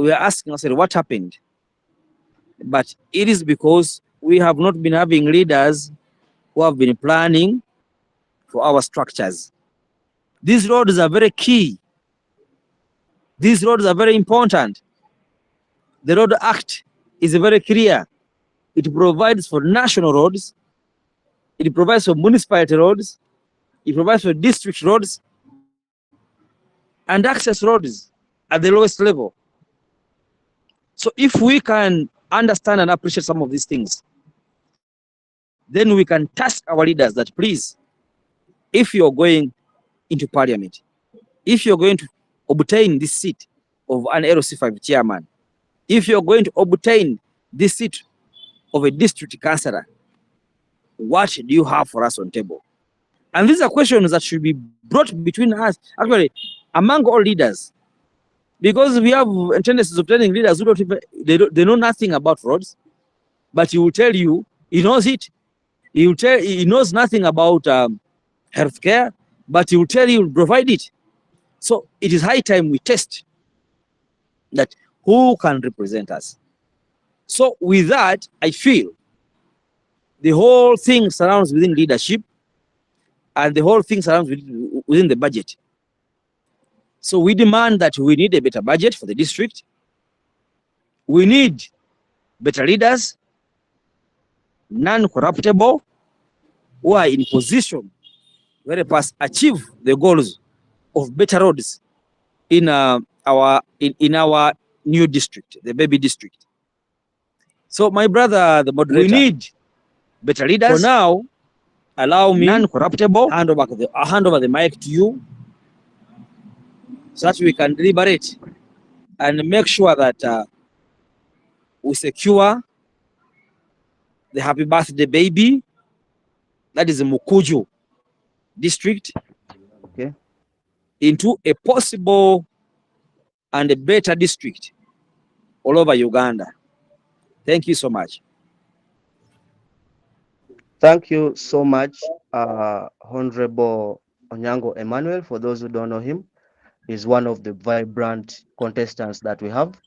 we are asking ourselves what happened. But it is because we have not been having leaders who have been planning for our structures. These roads are very key. These roads are very important. The Road Act is very clear. It provides for national roads. It provides for municipality roads. It provides for district roads and access roads at the lowest level. So if we can understand and appreciate some of these things, then we can task our leaders that, please, if you're going into parliament, if you're going to obtain this seat of an LC5 chairman, if you're going to obtain this seat of a district councillor, what do you have for us on table? And these are questions that should be brought between us, actually, among all leaders, because we have tendencies of telling leaders who they know nothing about roads, but he will tell you he knows it. He knows nothing about healthcare, but he will tell you he will provide it. So it is high time we test that who can represent us. So with that, I feel the whole thing surrounds within leadership, and the whole thing surrounds within the budget. So we demand that we need a better budget for the district. We need better leaders, non-corruptible, who are in position to help us achieve the goals of better roads in our new district, the baby district. So my brother, the moderator, we need better leaders. For now, allow me, non-corruptible, hand over the mic to you, so that we can deliberate and make sure that we secure the happy birthday baby, that is Mukuju district, okay, into a possible and a better district all over Uganda. Thank you so much. Thank you so much, Honorable Onyango Emmanuel. For those who don't know him, he's one of the vibrant contestants that we have.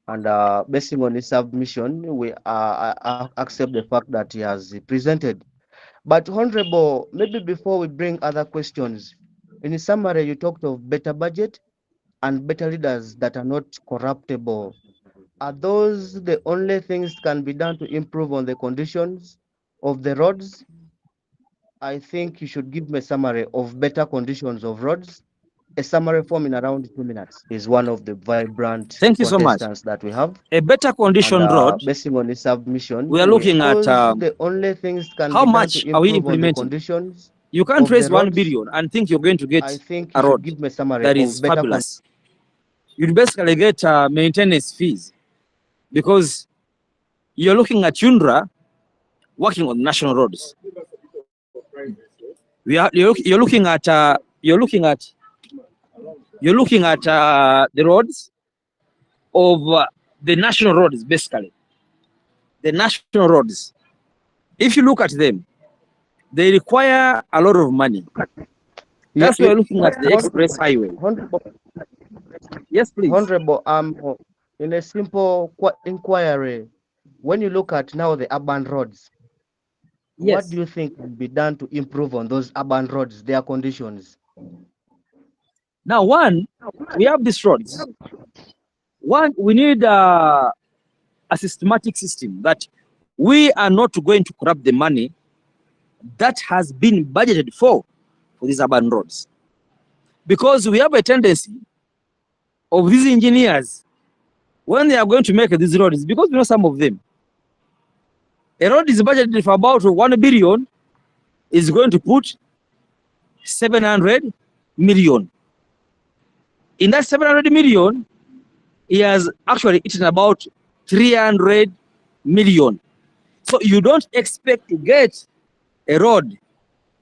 And basing on his submission, we accept the fact that he has presented. But Honorable, maybe before we bring other questions, in summary, you talked of better budget and better leaders that are not corruptible. Are those the only things can be done to improve on the conditions of the roads? I think you should give me a summary of better conditions of roads. A summary form in around 2 minutes is one of the vibrant contestants that we have. A better condition road. Basing on his submission, we are looking at the only things can how be much done to are we improve on the implementing? Conditions. You can't raise 1 billion and think you're going to get a road give me a summary that is fabulous. You'd basically get maintenance fees, because you're looking at UNRA working on national roads. You're looking at the roads of the national roads, basically. The national roads, if you look at them, they require a lot of money. That's why we're looking at the express highway. Yes, please. Honorable, in a simple inquiry, when you look at now the urban roads, yes, what do you think will be done to improve on those urban roads, their conditions? Now, one, we have these roads. One, we need a systematic system that we are not going to corrupt the money that has been budgeted for these urban roads. Because we have a tendency of these engineers, when they are going to make these roads, because we know some of them, a road is budgeted for about 1 billion, is going to put 700 million. In that 700 million, he has actually eaten about 300 million. So you don't expect to get a road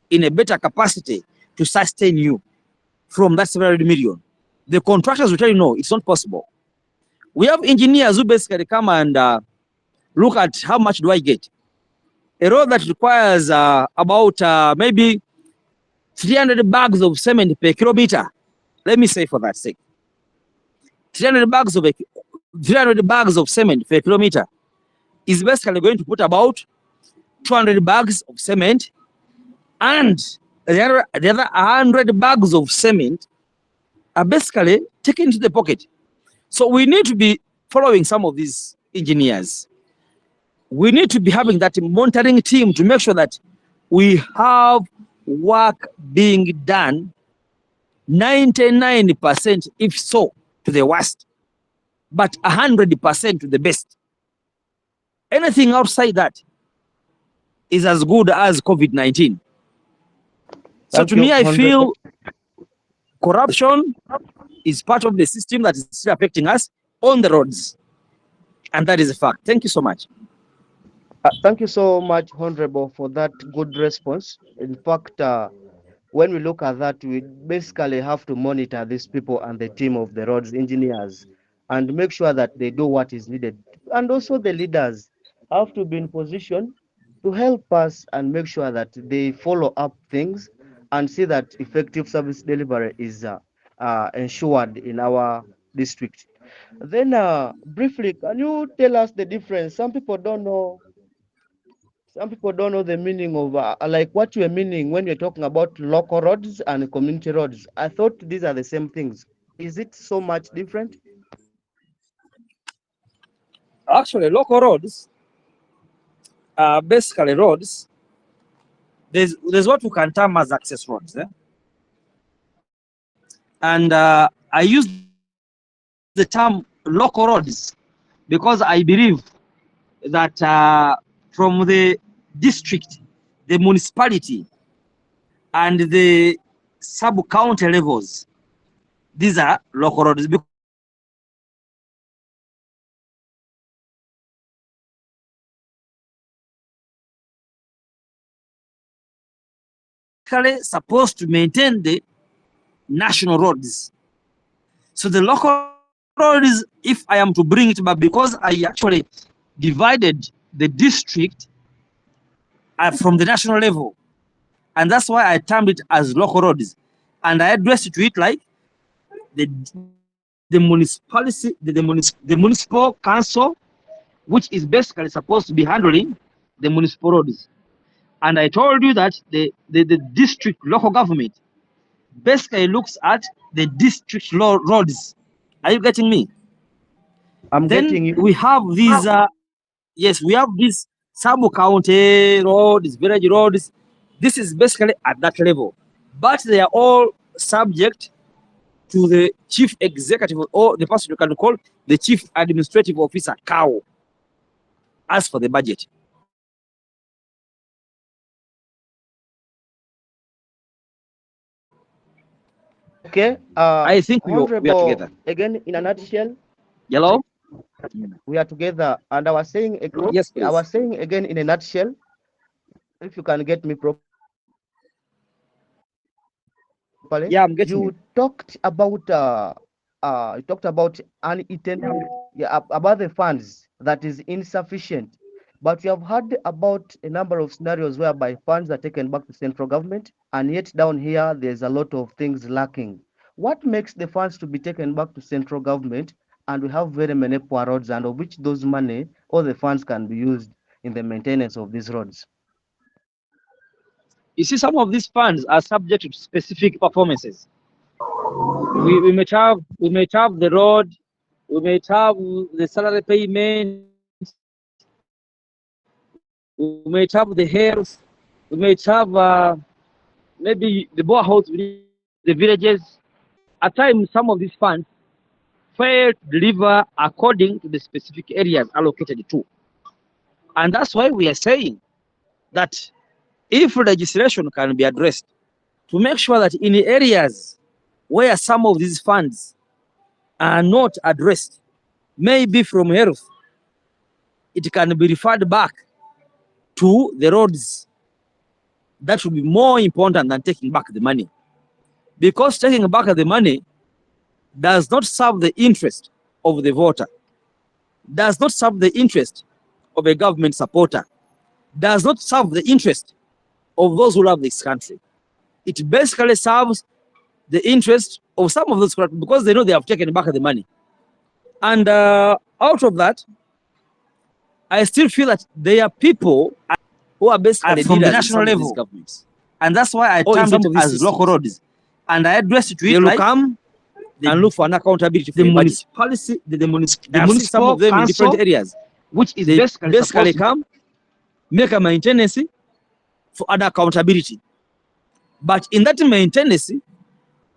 in a better capacity to sustain you from that 700 million. The contractors will tell you, no, it's not possible. We have engineers who basically come and look at how much do I get. A road that requires about maybe 300 bags of cement per kilometer. Let me say for that sake. 300 bags of 300 bags of cement per kilometer is basically going to put about 200 bags of cement, and the other 100 bags of cement are basically taken into the pocket. So we need to be following some of these engineers. We need to be having that monitoring team to make sure that we have work being done 99%, if so, to the worst, but 100% to the best. Anything outside that is as good as COVID-19. So to me, I feel corruption is part of the system that is still affecting us on the roads. And that is a fact. Thank you so much. Thank you so much, Honorable, for that good response. In fact, when we look at that, we basically have to monitor these people and the team of the roads engineers and make sure that they do what is needed. And also the leaders have to be in position to help us and make sure that they follow up things and see that effective service delivery is ensured in our district. Then briefly, can you tell us the difference? Some people don't know the meaning of like what you're meaning when you're talking about local roads and community roads. I thought these are the same things. Is it so much different? Actually, local roads are basically roads. There's what we can term as access roads. And I use the term local roads because I believe that from the district, the municipality, and the sub-county levels, these are local roads. Supposed to maintain the national roads. So the local roads, if I am to bring it back, because I actually divided the district from the national level, and that's why I termed it as local roads, and I addressed it to it like the municipality, the municipal council, which is basically supposed to be handling the municipal roads. And I told you that the district local government basically looks at the district roads. Are you getting me? I'm getting you. We have these, yes, we have these sub-county roads, village roads. This is basically at that level, but they are all subject to the chief executive, or the person you can call the chief administrative officer, COW, as for the budget. Okay. I think we are together. Again, in a nutshell. Hello? We are together. And I was saying, yes, please. I was saying again in a nutshell, if you can get me properly. Yeah, I'm getting you. Talked about uneaten, about the funds that is insufficient. But we have heard about a number of scenarios whereby funds are taken back to central government, and yet down here there's a lot of things lacking. What makes the funds to be taken back to central government, and we have very many poor roads, and of which those money or the funds can be used in the maintenance of these roads? You see, some of these funds are subject to specific performances. We may have the road, we may have the salary payment, we may have the health, we may have maybe the boreholes within the villages. At times, some of these funds fail to deliver according to the specific areas allocated to. And that's why we are saying that if legislation can be addressed to make sure that in the areas where some of these funds are not addressed, maybe from health, it can be referred back to the roads. That should be more important than taking back the money. Because taking back the money does not serve the interest of the voter, does not serve the interest of a government supporter, does not serve the interest of those who love this country. It basically serves the interest of some of those corrupt, because they know they have taken back the money. And out of that, I still feel that there are people who are basically from the leaders in national some of these level. governments. And that's why I Or in termed some it of these as local systems. roads. And I addressed it to They it will like come and look for an accountability for the a budget. municipality, I've seen some of them in different areas. which is They basically basically supposed come, make a maintenance for other accountability. But in that maintenance,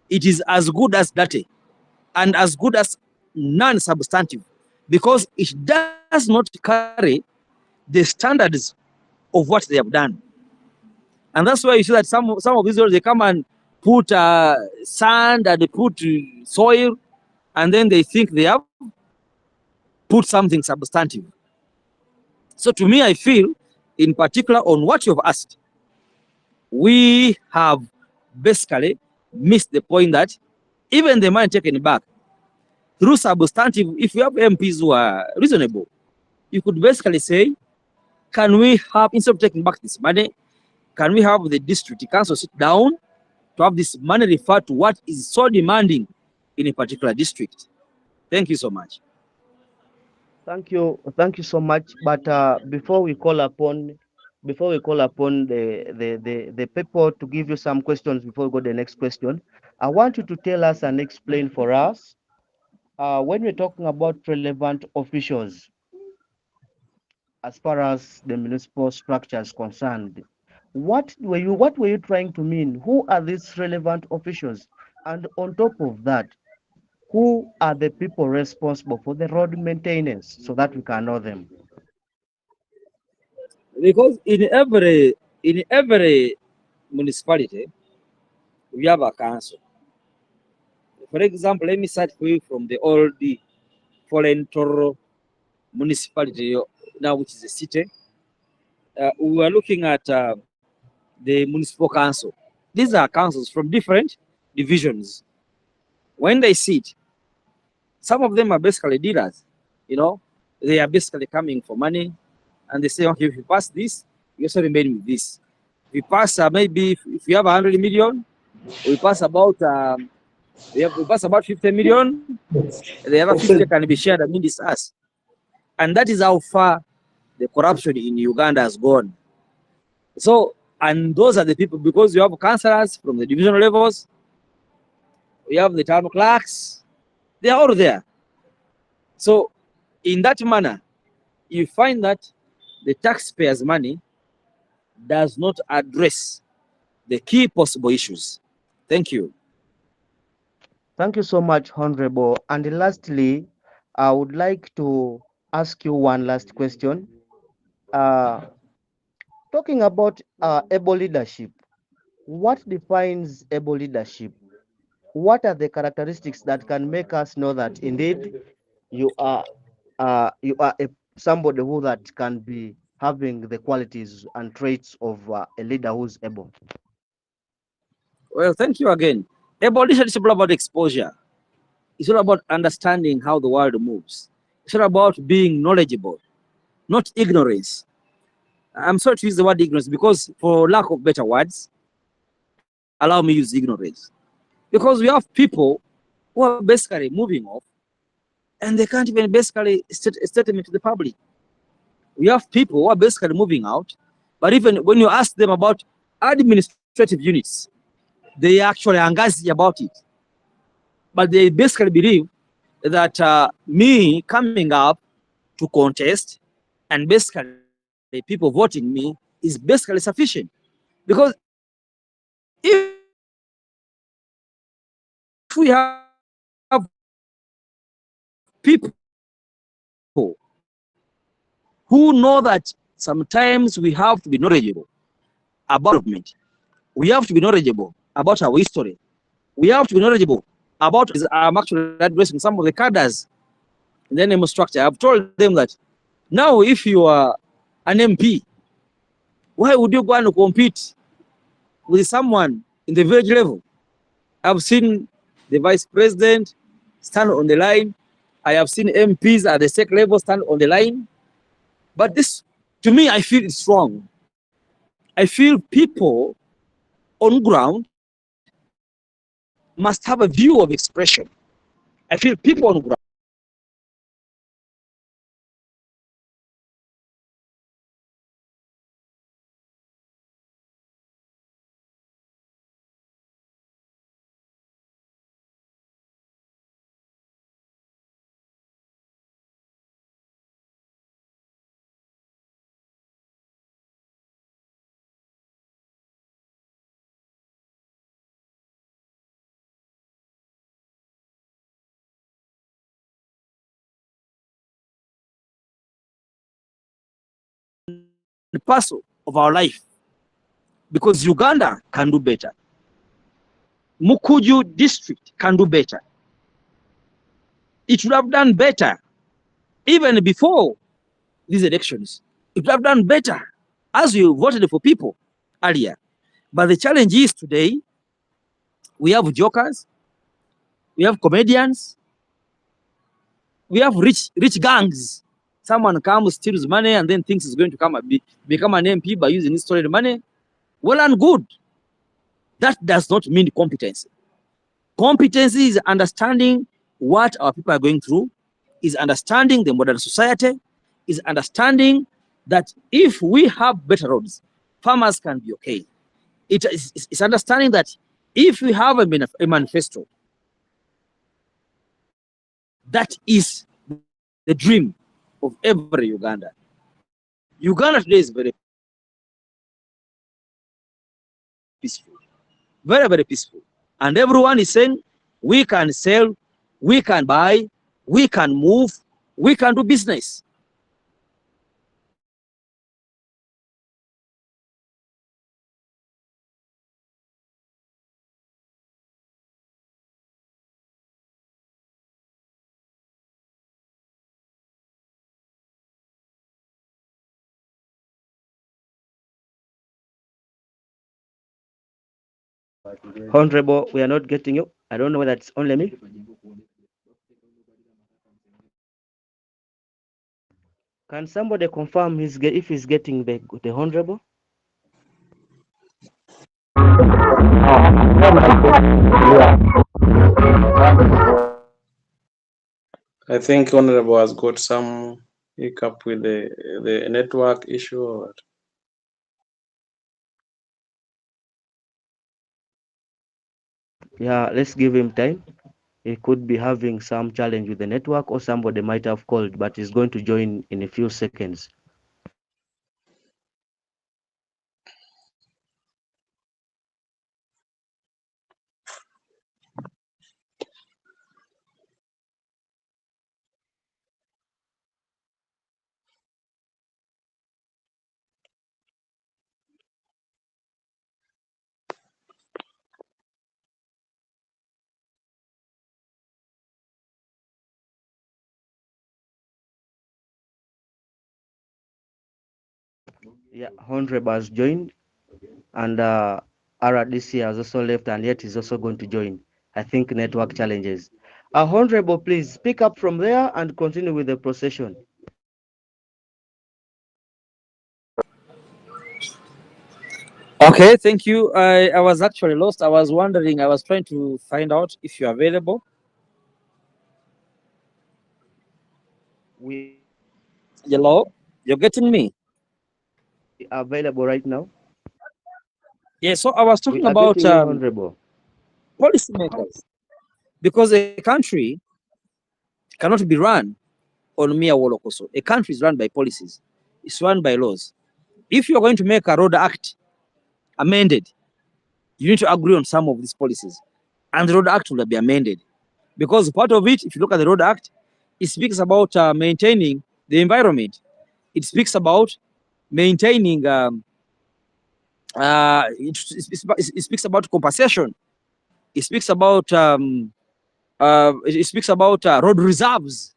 it is as good as dirty and as good as non-substantive, because it does not carry the standards of what they have done. And that's why you see that some of these roads, they come and put sand and they put soil, and then they think they have put something substantive. So to me, I feel, in particular on what you've asked, we have basically missed the point that even the money taken back through substantive, if you have MPs who are reasonable, you could basically say, can we have, instead of taking back this money, can we have the district council sit down to have this money referred to what is so demanding in a particular district? Thank you so much. Thank you so much. But before we call upon the people to give you some questions before we go to the next question, I want you to tell us and explain for us when we're talking about relevant officials as far as the municipal structure is concerned. What were you trying to mean? Who are these relevant officials? And on top of that, who are the people responsible for the road maintenance so that we can know them? Because in every municipality, we have a council. For example, let me start for you from the old foreign Toro municipality now, which is a city. We were looking at the municipal council. These are councils from different divisions. When they sit, some of them are basically dealers. You know, they are basically coming for money, and they say, okay, if you pass this, you also remain with this. If you pass maybe if you have 100 million, we pass about we pass about 50 million. The other 50 can be shared among us, and that is how far the corruption in Uganda has gone. So, and those are the people, because you have councillors from the divisional levels, we have the town clerks, they are all there. So, in that manner, you find that the taxpayers' money does not address the key possible issues. Thank you. Thank you so much, Honorable. And lastly, I would like to ask you one last question. Uh, Talking about able leadership, what defines able leadership? What are the characteristics that can make us know that indeed you are somebody who that can be having the qualities and traits of a leader who's able? Well, thank you again. Abolition is all about exposure. It's all about understanding how the world moves. It's all about being knowledgeable, not ignorance. I'm sorry to use the word ignorance, because for lack of better words, allow me use ignorance. Because we have people who are basically moving off, and they can't even basically state a statement to the public. We have people who are basically moving out, but even when you ask them about administrative units, they actually angazi about it. But they basically believe that me coming up to contest and basically people voting me is basically sufficient. Because if we have people who know that sometimes we have to be knowledgeable about development, we have to be knowledgeable about our history, we have to be knowledgeable about I'm actually addressing some of the cadres in the NMO structure. I've told them that now if you are an MP, why would you go and compete with someone in the village level? I've seen the vice president stand on the line. I have seen MPs at the state level stand on the line. But this, to me, I feel it's wrong. I feel people on ground must have a view of expression. I feel people on ground parcel of our life, because Uganda can do better. Mukuju district can do better. It would have done better even before these elections. It would have done better as we voted for people earlier. But the challenge is today, we have jokers, we have comedians, we have rich gangs. Someone comes, steals money, and then thinks he's going to become an MP by using his stolen money. Well and good. That does not mean competency. Competency is understanding what our people are going through, is understanding the modern society, is understanding that if we have better roads, farmers can be okay. It's understanding that if we have a manifesto, that is the dream of every Uganda. Uganda today is very peaceful, very, very peaceful. And everyone is saying, we can sell, we can buy, we can move, we can do business. Honorable, we are not getting you. I don't know whether it's only me. Can somebody confirm if he's getting the honorable? I think Honorable has got some hiccup with the network issue. Or what? Yeah, let's give him time. He could be having some challenge with the network, or somebody might have called, but he's going to join in a few seconds. Yeah, Honorable has joined, and RDC has also left, and yet he's also going to join. I think network challenges. Honorable, please pick up from there and continue with the procession. Okay, thank you. I was actually lost. I was wondering, I was trying to find out if you're available. We Hello? You're getting me? are available right now. Yeah, so I was We talking are about getting you, Honorable. policymakers, because a country cannot be run on mere wolokoso. A country is run by policies. It's run by laws. If you're going to make a road act amended, you need to agree on some of these policies, and the road act will be amended. Because part of it, if you look at the road act, it speaks about maintaining the environment. It speaks about maintaining, it speaks about compensation. It speaks about road reserves.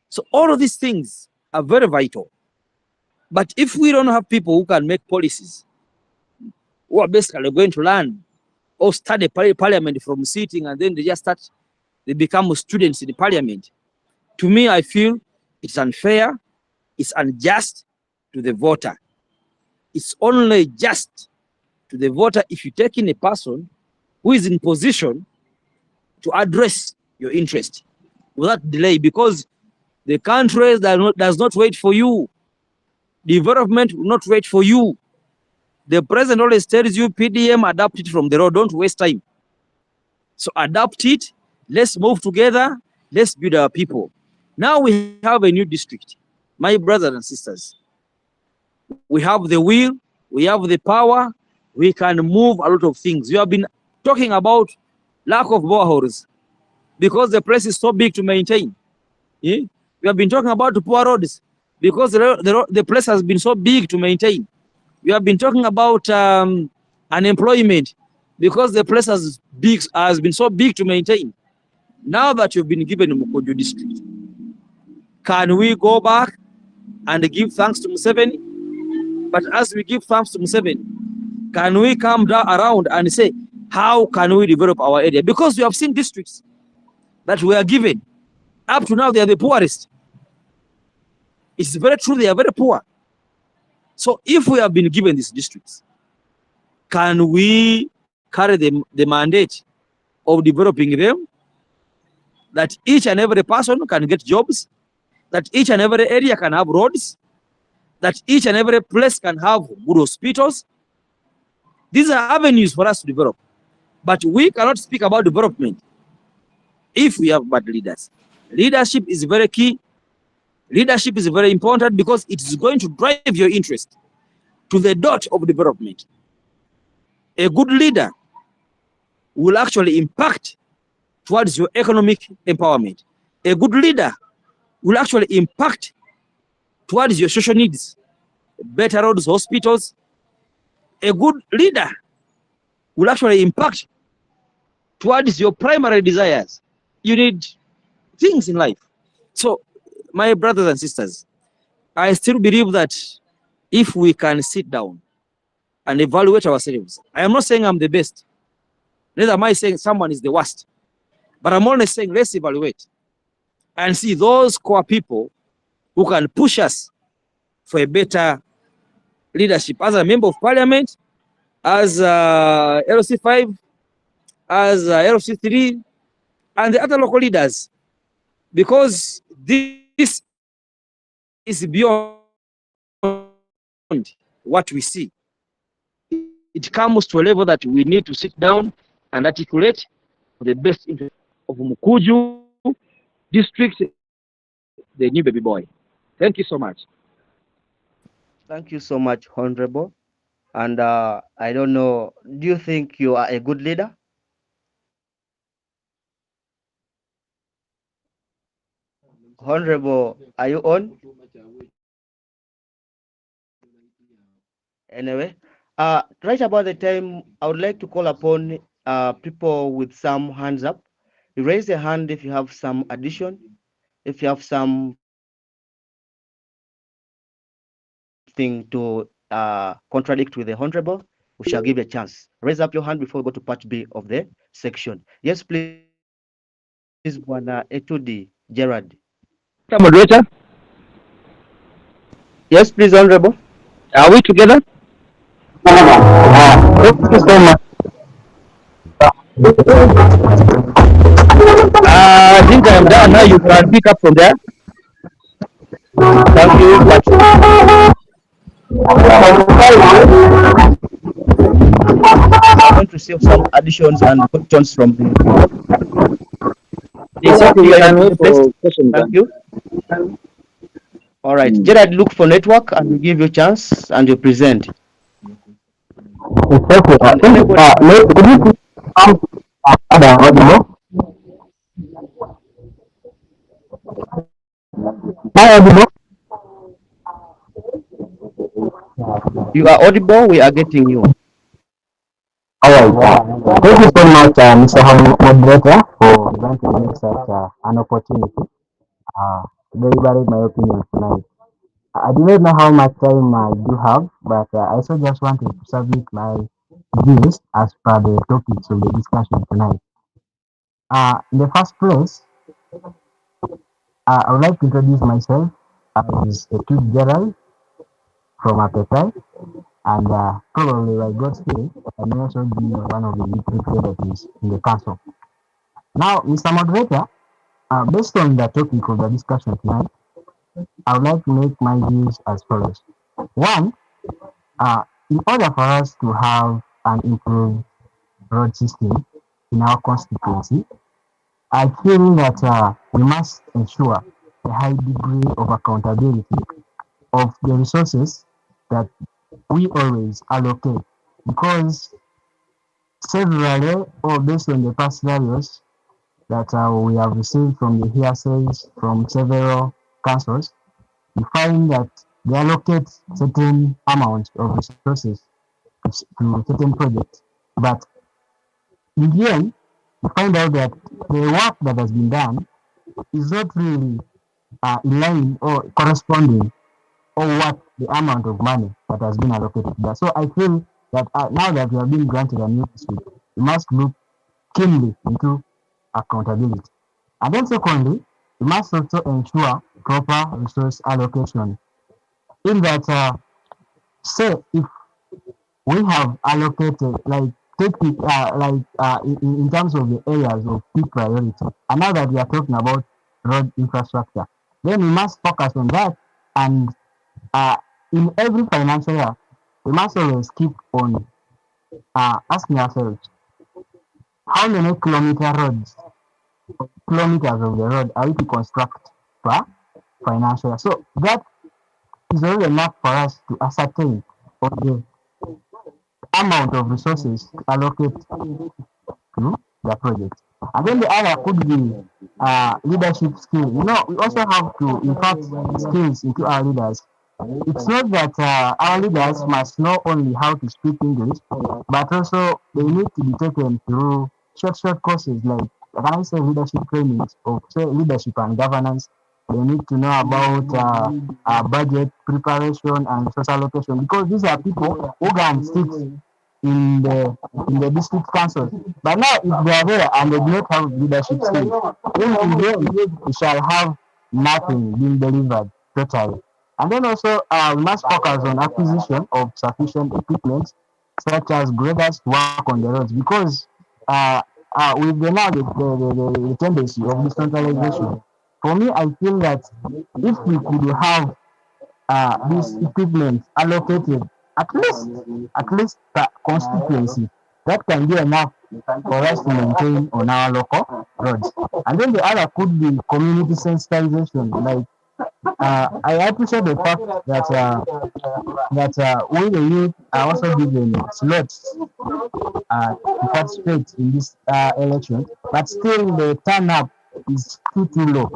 So all of these things are very vital. But if we don't have people who can make policies, who are basically going to learn or study parliament from sitting, and then they become students in the parliament. To me, I feel it's unfair, it's unjust to the voter. It's only just to the voter if you take in a person who is in position to address your interest without delay, because the country does not wait for you. Development will not wait for you. The president always tells you, PDM, adapt it from the road, don't waste time. So adapt it, let's move together, let's build our people. Now we have a new district. My brothers and sisters, we have the will, we have the power, we can move a lot of things. You have been talking about lack of boreholes because the place is so big to maintain. Yeah? We have been talking about poor roads because the place has been so big to maintain. We have been talking about unemployment because the place has been so big to maintain. Now that you've been given Mukojo district, can we go back and give thanks to Museveni? But as we give thanks to Museveni, can we come down around and say, how can we develop our area? Because we have seen districts that were given. Up to now, they are the poorest. It's very true, they are very poor. So if we have been given these districts, can we carry the mandate of developing them, that each and every person can get jobs, that each and every area can have roads, that each and every place can have good hospitals? These are avenues for us to develop. But we cannot speak about development if we have bad leaders. Leadership is very key. Leadership is very important because it is going to drive your interest to the dot of development. A good leader will actually impact towards your economic empowerment. A good leader will actually impact towards your social needs, better roads, hospitals. A good leader will actually impact towards your primary desires. You need things in life. So, my brothers and sisters, I still believe that if we can sit down and evaluate ourselves, I am not saying I'm the best, neither am I saying someone is the worst, but I'm only saying let's evaluate and see those core people who can push us for a better leadership as a member of parliament, as LC5, as LC3, and the other local leaders, because this is beyond what we see. It comes to a level that we need to sit down and articulate the best interest of Mukuju district, the new baby boy. Thank you so much. Thank you so much, Honorable. And I don't know, do you think you are a good leader? Honorable, are you on? Anyway, right about the time, I would like to call upon people with some hands up. You raise your hand if you have some addition, if you have something to contradict with the Honorable, we shall give you a chance. Raise up your hand before we go to part B of the section. Yes, please, Bwana Etudi Gerard. Moderator, Yes, please, Honorable. are we together? Thank you so much. I think I am done now. You can pick up from there. Thank you. I want to receive some additions and questions from the. It's okay, you can wait for questions. Thank you. All right, Gerard, look for network and we give you a chance and you present. It's okay. I think, could you please audible? Am I audible? You are audible, we are getting you. Alright. Thank you so much, Mr. Moderator, for granting me such an opportunity to deliberate my opinion tonight. I do not know how much time I do have, but I also just wanted to submit my views as per the topics of the discussion tonight. In the first place, I would like to introduce myself as a kid Gerald from Apetai, and probably by God's spirit, I may also be one of the little deputies in the council. Now, Mr. Moderator, based on the topic of the discussion tonight, I would like to make my views as follows. One, in order for us to have an improved road system in our constituency, I feel that we must ensure a high degree of accountability of the resources that we always allocate, because severally, or based on the past scenarios that we have received from the hearsays from several councils, we find that they allocate certain amount of resources to certain projects. But in the end, you find out that the work that has been done is not really in line or corresponding or what the amount of money that has been allocated there. So I feel that now that we have been granted a new district, we must look keenly into accountability. And then secondly, we must also ensure proper resource allocation. In that, say if we have allocated like take it in terms of the areas of key priority, and now that we are talking about road infrastructure, then we must focus on that. And uh, in every financial year, we must always keep on asking ourselves how many kilometers of the road are we to construct per financial year. So that is already enough for us to ascertain on the amount of resources allocated to the project. And then the other could be leadership skill. We also have to impart skills into our leaders. It's not that our leaders must know only how to speak English, but also they need to be taken through short courses like, can I say, leadership trainings or say leadership and governance. They need to know about budget preparation and resource allocation, because these are people who can sit in the district council. But now, if they are there and they do not have leadership skills, then in the end, we shall have nothing being delivered totally. And then also, we must focus on acquisition of sufficient equipment, such as graders to work on the roads, because with the tendency of decentralization, for me, I feel that if we could have this equipment allocated at least per constituency, that can be enough for us to maintain on our local roads. And then the other could be community sensitization. Like I appreciate the fact that we the youth are also given slots to participate in this election, but still the turn up is too low,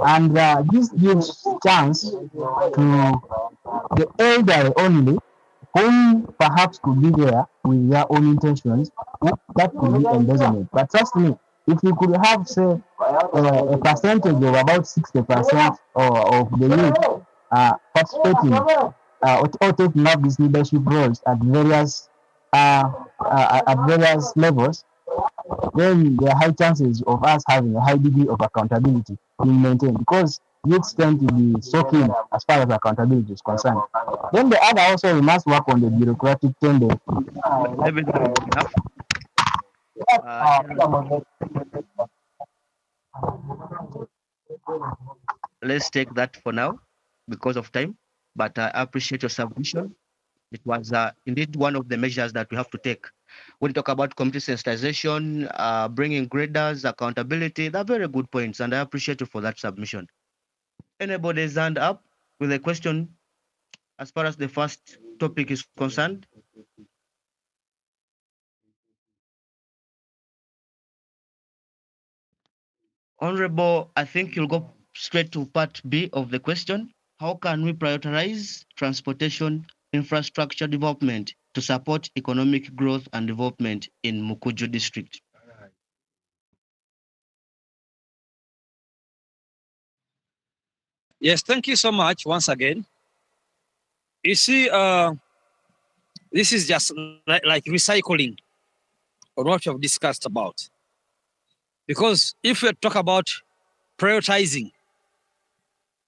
and this gives chance to the elderly only, whom perhaps could be there with their own intentions, that could be embezzlement. But trust me, if you could have, say, a percentage of about 60% of the youth participating or taking up these leadership roles at various levels, then there are high chances of us having a high degree of accountability being maintained, because youths tend to be so keen as far as accountability is concerned. Then the other also, we must work on the bureaucratic tendency. Let me know enough. Let's take that for now because of time, but I appreciate your submission. It was indeed one of the measures that we have to take. When you talk about community sensitization, bringing graders, accountability, they're very good points, and I appreciate you for that submission. Anybody's hand up with a question as far as the first topic is concerned? Honorable, I think you'll go straight to part B of the question. How can we prioritize transportation infrastructure development to support economic growth and development in Mukuju district? Yes, thank you so much once again. You see, this is just like recycling on what we have discussed about. Because if we talk about prioritizing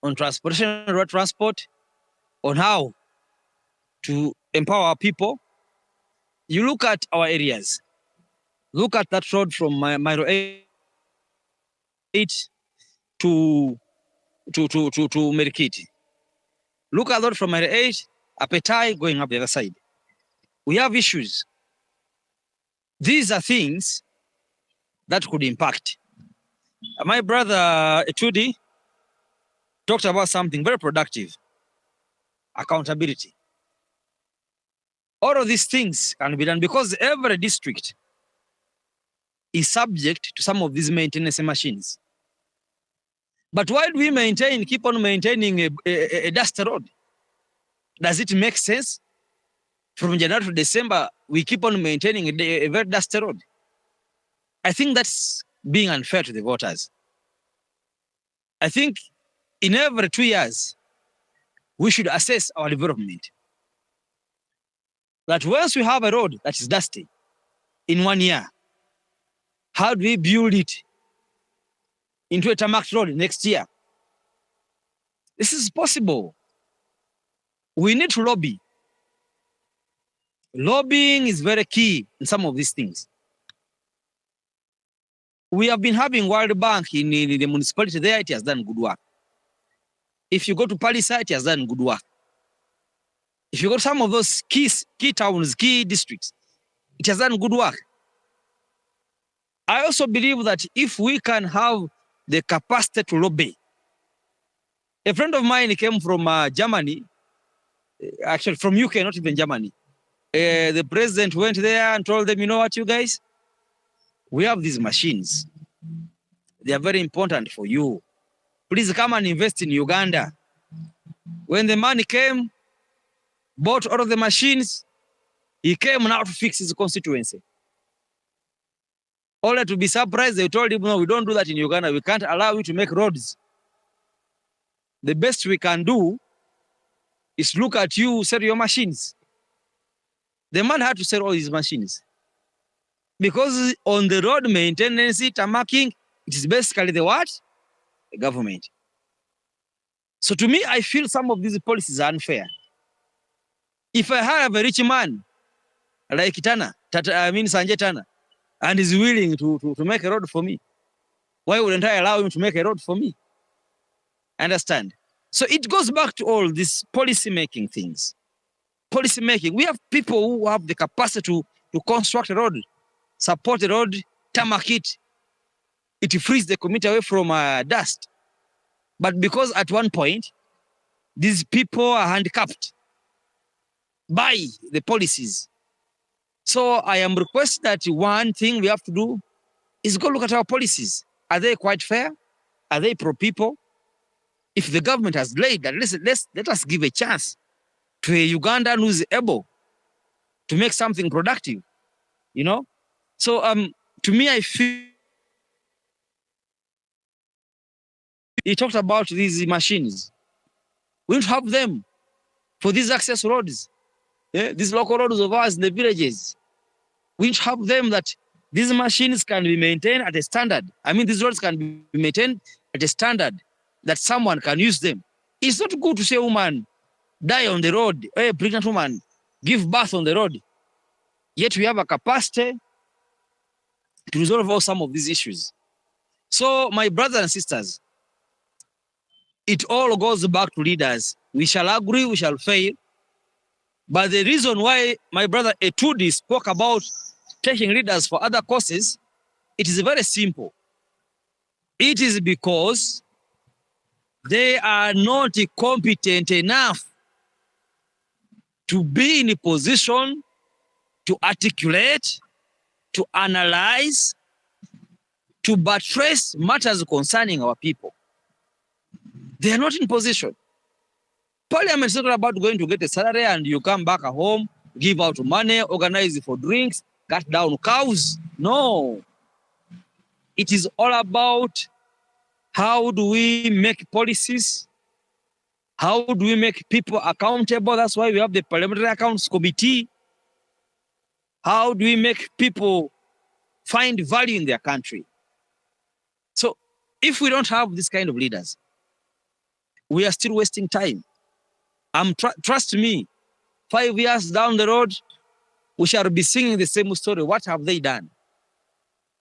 on transportation, road transport, on how to empower people, you look at our areas. Look at that road from Mile 8 to Merikiti. Look at that from Mile 8, Apetai going up the other side. We have issues. These are things that could impact. My brother Etudi talked about something very productive: accountability. All of these things can be done because every district is subject to some of these maintenance machines. But why do we keep on maintaining a dust road? Does it make sense? From January to December, we keep on maintaining a very dusty road. I think that's being unfair to the voters. I think in every 2 years, we should assess our development. That once we have a road that is dusty in 1 year, how do we build it into a tarmac road next year? This is possible. We need to lobby. Lobbying is very key in some of these things. We have been having World Bank in the municipality there, it has done good work. If you go to Palisa, it has done good work. If you go to some of those key towns, key districts, it has done good work. I also believe that if we can have the capacity to lobby. A friend of mine came from Germany, actually from UK, not even Germany. The president went there and told them, you know what, you guys? We have these machines. They are very important for you. Please come and invest in Uganda. When the money came, bought all of the machines, he came now to fix his constituency. Only to be surprised, they told him, no, we don't do that in Uganda. We can't allow you to make roads. The best we can do is look at you, sell your machines. The man had to sell all his machines. Because on the road maintenance, tarmacking, it is basically the what? The government. So to me, I feel some of these policies are unfair. If I have a rich man like Sanjay Tana, and is willing to make a road for me, why wouldn't I allow him to make a road for me? Understand? So it goes back to all these policy-making things. Policy-making. We have people who have the capacity to construct a road, support a road, tarmac it. It frees the community away from dust. But because at one point, these people are handicapped by the policies. So I am requesting that one thing we have to do is go look at our policies. Are they quite fair? Are they pro-people? If the government has laid that, let us give a chance to a Ugandan who is able to make something productive, you know? So to me, I feel he talked about these machines. We don't have them for these access roads. Yeah? These local roads of ours in the villages. We don't have them that these machines can be maintained at a standard. I mean, these roads can be maintained at a standard that someone can use them. It's not good to say a woman die on the road, a pregnant woman give birth on the road. Yet we have a capacity to resolve all some of these issues. So my brothers and sisters, it all goes back to leaders. We shall agree, we shall fail. But the reason why my brother Etudi spoke about taking leaders for other causes, it is very simple. It is because they are not competent enough to be in a position to articulate, to analyze, to buttress matters concerning our people. They are not in position. Parliament is not about going to get a salary and you come back at home, give out money, organize for drinks, cut down cows. No. It is all about how do we make policies? How do we make people accountable? That's why we have the Parliamentary Accounts Committee. How do we make people find value in their country? So if we don't have this kind of leaders, we are still wasting time. Trust me, 5 years down the road, we shall be singing the same story. What have they done?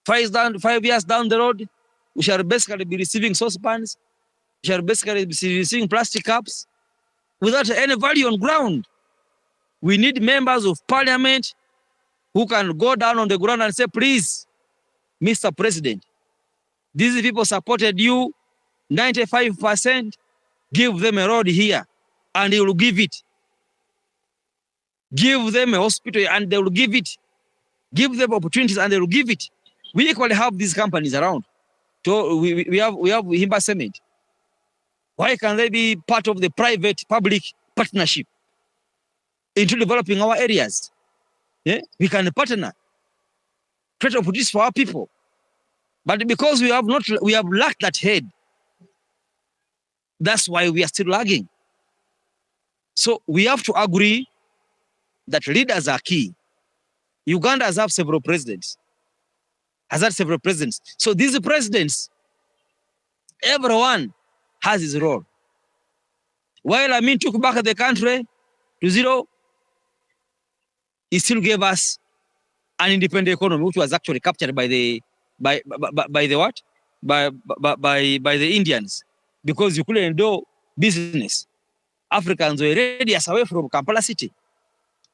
5 years down the road, we shall basically be receiving saucepans. We shall basically be receiving plastic cups without any value on ground. We need members of parliament who can go down on the ground and say, please, Mr. President, these people supported you 95%. Give them a road here and he will give it. Give them a hospital and they will give it. Give them opportunities and they will give it. We equally have these companies around. So we have Himba Cement. Why can't they be part of the private-public partnership? into developing our areas. Yeah? We can partner, create opportunities for our people. But because we have lacked that head, that's why we are still lagging. So we have to agree that leaders are key. Uganda has had several presidents. So these presidents, everyone has his role. While Amin took back the country to zero, he still gave us an independent economy, which was actually captured by the Indians, because you couldn't do business. Africans were radius away from Kampala city.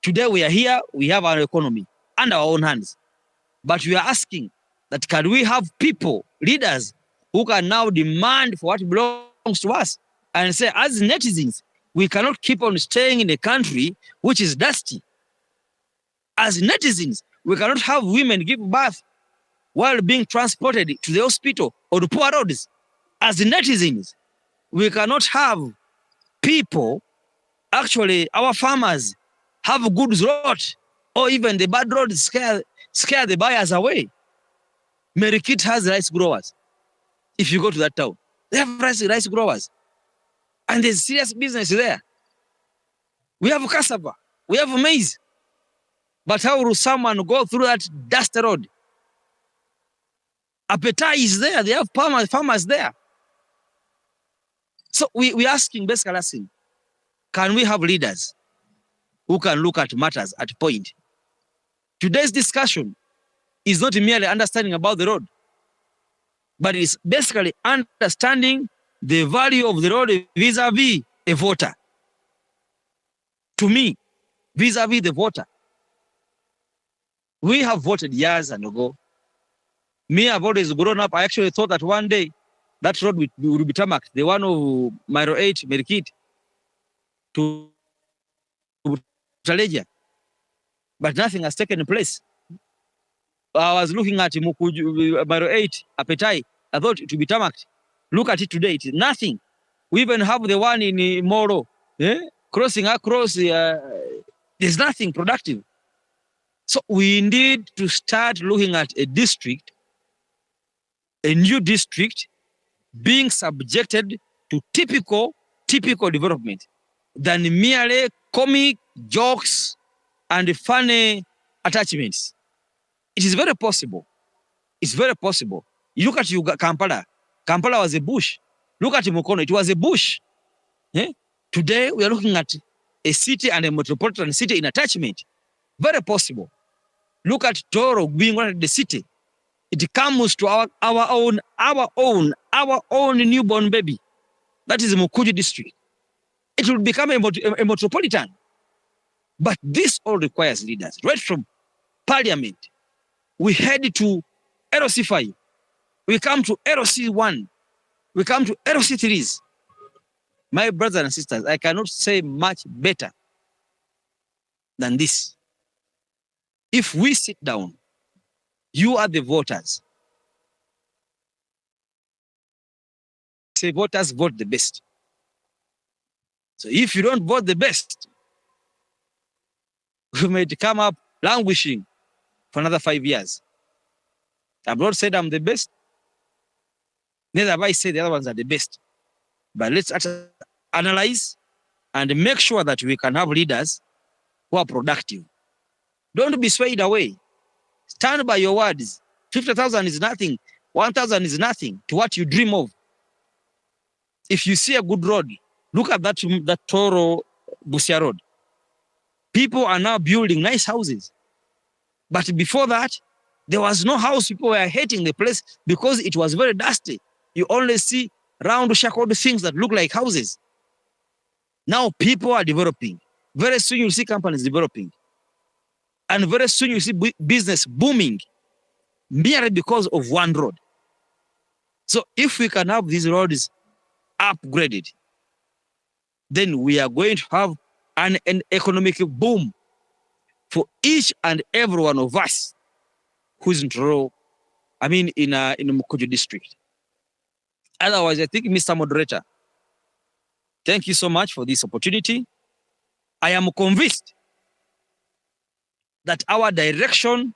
Today we are here, we have our economy under our own hands. But we are asking that can we have people, leaders, who can now demand for what belongs to us and say, as netizens, we cannot keep on staying in a country which is dusty. As netizens, we cannot have women give birth while being transported to the hospital or the poor roads. As netizens, we cannot have people, actually our farmers, have goods rot, or even the bad roads scare the buyers away. Merikit has rice growers. If you go to that town, they have rice growers. And there's serious business there. We have cassava, we have maize. But how will someone go through that dust road? Appetite is there, they have farmers there. So we're basically asking, can we have leaders who can look at matters at point? Today's discussion is not merely understanding about the road, but it's basically understanding the value of the road vis-a-vis a voter. To me, vis-a-vis the voter. We have voted years ago. Me, I've always grown up. I actually thought that one day that road would be tarmacked. The one of Miro 8, Merikit, to Taleja. But nothing has taken place. I was looking at Miro 8, Apetai. I thought it would be tarmacked. Look at it today. It's nothing. We even have the one in Moro. Crossing across. There's nothing productive. So we need to start looking at a new district, being subjected to typical development than merely comic jokes and funny attachments. It is very possible. It's very possible. You look at Kampala. Kampala was a bush. Look at Mukono. It was a bush. Today we are looking at a city and a metropolitan city in attachment. Very possible. Look at Toro being one of the city. It comes to our own newborn baby. That is Mukuju district. It will become a metropolitan. But this all requires leaders. Right from parliament, we head to LOC 5. We come to LOC 1. We come to LOC 3s. My brothers and sisters, I cannot say much better than this. If we sit down, you are the voters. Say voters vote the best. So if you don't vote the best, we may come up languishing for another 5 years. I've not said I'm the best. Neither have I said the other ones are the best. But let's analyze and make sure that we can have leaders who are productive. Don't be swayed away. Stand by your words. 50,000 is nothing. 1,000 is nothing to what you dream of. If you see a good road, look at that Toro Busia road. People are now building nice houses. But before that, there was no house. People were hating the place because it was very dusty. You only see round shackled things that look like houses. Now people are developing. Very soon you'll see companies developing. And very soon you see business booming merely because of one road. So if we can have these roads upgraded, then we are going to have an economic boom for each and every one of us who's in Mukuju district. Otherwise, I think, Mr. Moderator, thank you so much for this opportunity. I am convinced that our direction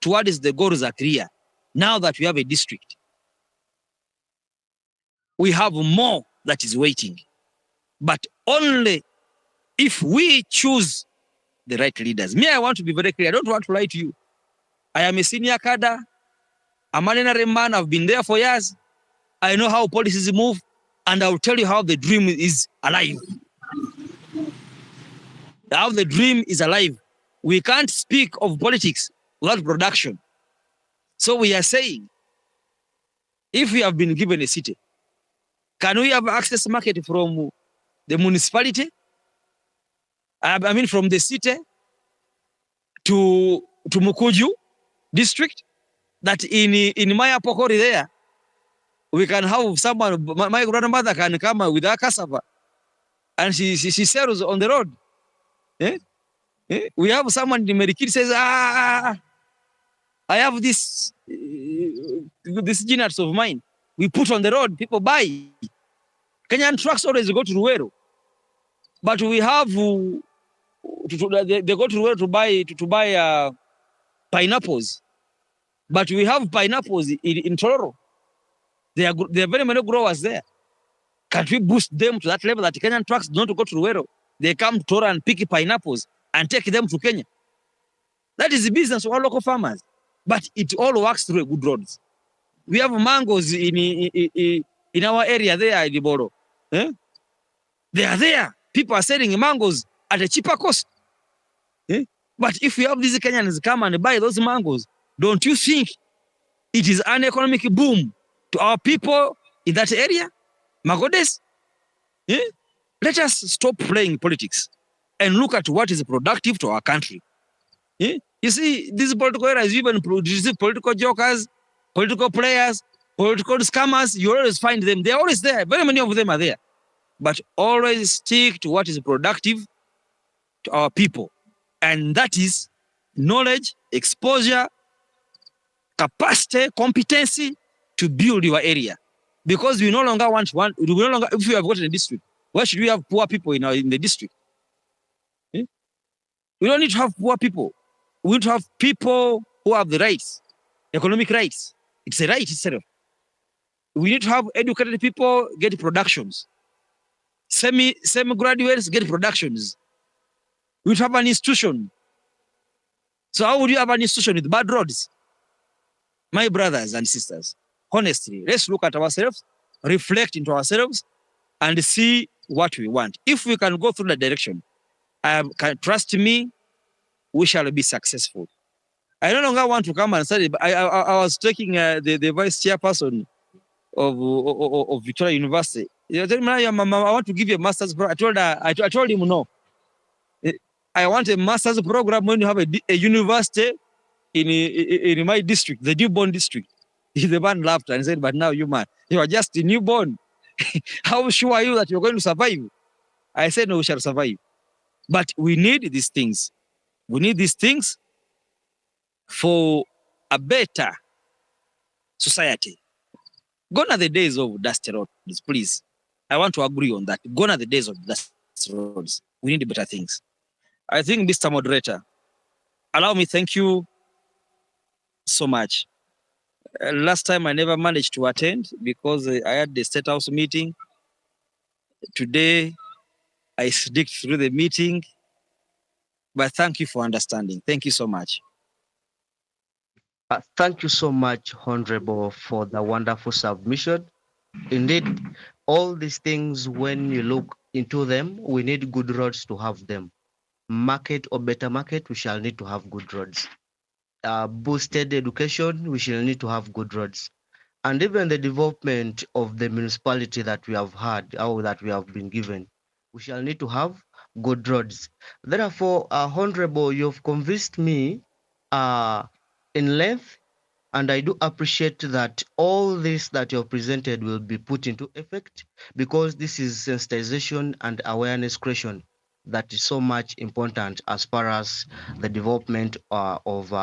towards the goals are clear. Now that we have a district, we have more that is waiting. But only if we choose the right leaders. Me, I want to be very clear. I don't want to lie to you. I am a senior cadre. I'm an ordinary man. I've been there for years. I know how policies move, and I'll tell you how the dream is alive. How the dream is alive. We can't speak of politics without production. So we are saying, if we have been given a city, can we have access market from the municipality? I mean, from the city to Mukuju district, that in Maya Pokori there, we can have someone, my grandmother can come with her cassava and she sells on the road. Eh? Eh? We have someone in Merikiri says, I have this genus of mine. We put on the road, people buy. Kenyan trucks always go to Ruero. But we have, they go to Ruero to buy pineapples. But we have pineapples in Tororo. There are very many growers there. Can't we boost them to that level that Kenyan trucks don't go to Ruero? They come to Tororo and pick pineapples and take them to Kenya. That is the business of our local farmers. But it all works through good roads. We have mangoes in our area there in Liboro. Eh? They are there. People are selling mangoes at a cheaper cost. Eh? But if we have these Kenyans come and buy those mangoes, don't you think it is an economic boom to our people in that area? Magodes? Eh? Let us stop playing politics and look at what is productive to our country. Eh? You see, these political areas, even political jokers, political players, political scammers, you always find them. They're always there. Very many of them are there. But always stick to what is productive to our people. And that is knowledge, exposure, capacity, competency to build your area. Because we no longer if we have got a district, why should we have poor people in the district? Eh? We don't need to have poor people. We need to have people who have the rights, economic rights. It's a right itself. We need to have educated people get productions. Semi-graduates get productions. We need to have an institution. So how would you have an institution with bad roads? My brothers and sisters, honestly, let's look at ourselves, reflect into ourselves, and see what we want. If we can go through that direction, trust me, we shall be successful. I no longer want to come and study. I was taking the vice chairperson of Victoria University. You tell me, Mama, I want to give you a master's program. I told him no. I want a master's program when you have a university in my district, the newborn district. The man laughed and said, "But now you are just a newborn. How sure are you that you're going to survive?" I said, "No, we shall survive. But we need these things. We need these things for a better society. Gone are the days of dusty roads, please. I want to agree on that. Gone are the days of dusty roads. We need better things. I think, Mr. Moderator, allow me thank you so much. Last time I never managed to attend because I had the State House meeting. Today, I sneaked through the meeting. But thank you for understanding. Thank you so much. Thank you so much, Honorable, for the wonderful submission. Indeed, all these things, when you look into them, we need good roads to have them. Market or better market, we shall need to have good roads. Boosted education, we shall need to have good roads. And even the development of the municipality that we have had or that we have been given, we shall need to have good roads. Therefore, Honorable, you've convinced me in length, and I do appreciate that all this that you have presented will be put into effect, because this is sensitization and awareness creation that is so much important as far as the development of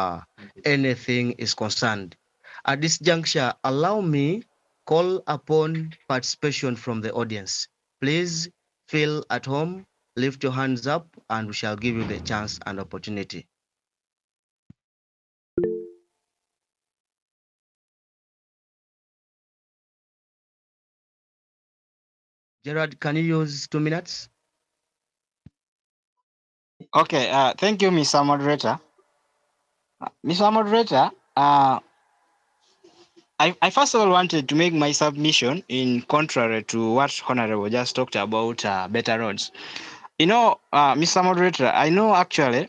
anything is concerned. At this juncture, allow me call upon participation from the audience. Please feel at home, lift your hands up, and we shall give you the chance and opportunity. Gerard, can you use 2 minutes? Okay, thank you, Mr. Moderator. Mr. Moderator, I first of all wanted to make my submission in contrary to what Honorable just talked about better roads. You know, Mr. Moderator, I know actually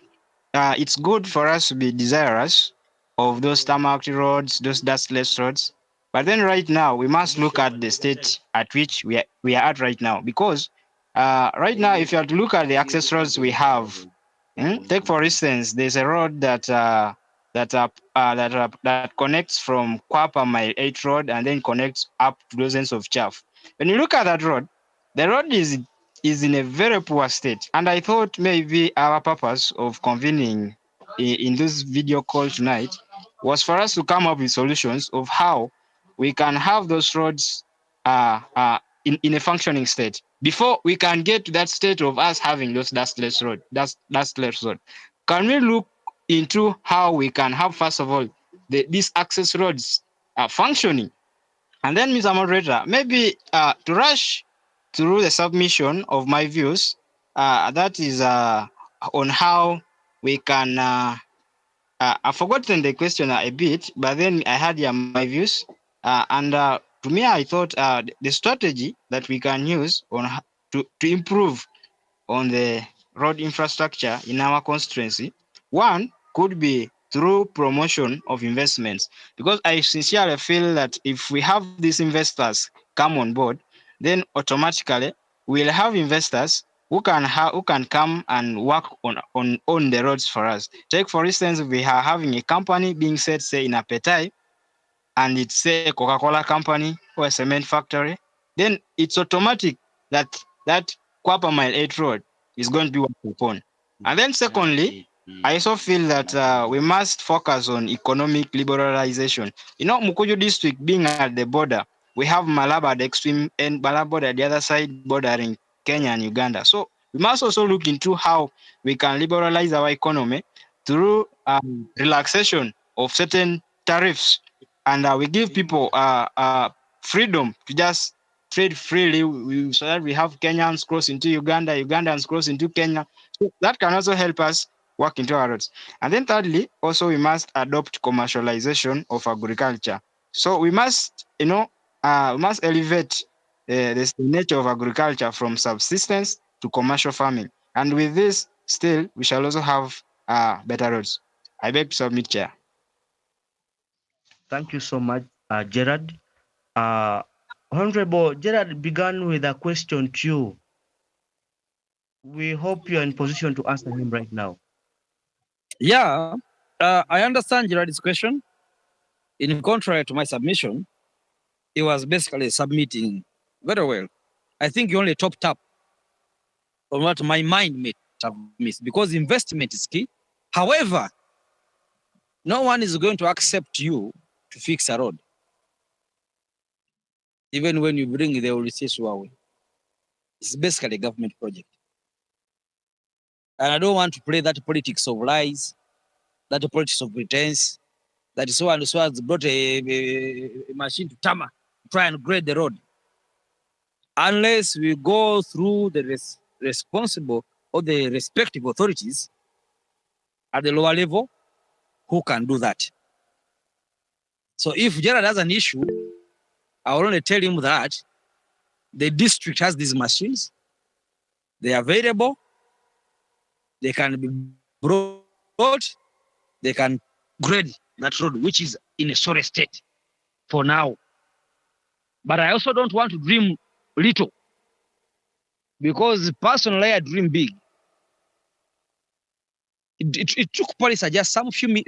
it's good for us to be desirous of those tarmac roads, those dustless roads. But then right now, we must look at the state at which we are at right now. Because right now, if you have to look at the access roads we have, take for instance, there's a road that connects from Kwapa Mile 8 Road and then connects up to dozens of chaff. When you look at that road, the road is in a very poor state. And I thought maybe our purpose of convening in this video call tonight was for us to come up with solutions of how we can have those roads in a functioning state before we can get to that state of us having those dustless road. Can we look into how we can have, first of all, these access roads functioning? And then, Mr. Moderator, maybe to rush through the submission of my views, that is on how we can. I've forgotten the question a bit, but then I had my views. And to me, I thought the strategy that we can use to improve on the road infrastructure in our constituency, one could be through promotion of investments, because I sincerely feel that if we have these investors come on board, then automatically we'll have investors who can come and work on the roads for us. Take for instance, we are having a company being set, say, in Apetai, and it's say a Coca-Cola company or a cement factory, then it's automatic that Kwapa Mile 8 Road is going to be worked upon. And then secondly, I also feel that we must focus on economic liberalization. You know, Mukuju district being at the border, we have Malaba at the extreme end, Malaba at the other side bordering Kenya and Uganda. So we must also look into how we can liberalize our economy through relaxation of certain tariffs, and we give people freedom to just trade freely, so that we have Kenyans cross into Uganda, Ugandans cross into Kenya. So that can also help us work into our roads. And then thirdly, also we must adopt commercialization of agriculture. So we must, we must elevate the nature of agriculture from subsistence to commercial farming. And with this, still, we shall also have better roads. I beg to submit, Chair. Thank you so much, Gerard. Honorable Gerard began with a question to you. We hope you are in position to answer him right now. Yeah, I understand Gerard's question. In contrary to my submission, he was basically submitting very well. I think he only topped up on what my mind may have missed, because investment is key. However, no one is going to accept you to fix a road. Even when you bring the resource away. It's basically a government project. And I don't want to play that politics of lies, that politics of pretense, that so and so has brought a machine to tama, try and grade the road. Unless we go through the responsible or the respective authorities at the lower level who can do that. So if Gerard has an issue, I will only tell him that the district has these machines, they are available, they can be brought, they can grade that road, which is in a sorry state for now. But I also don't want to dream little, because personally I dream big. It took police just some few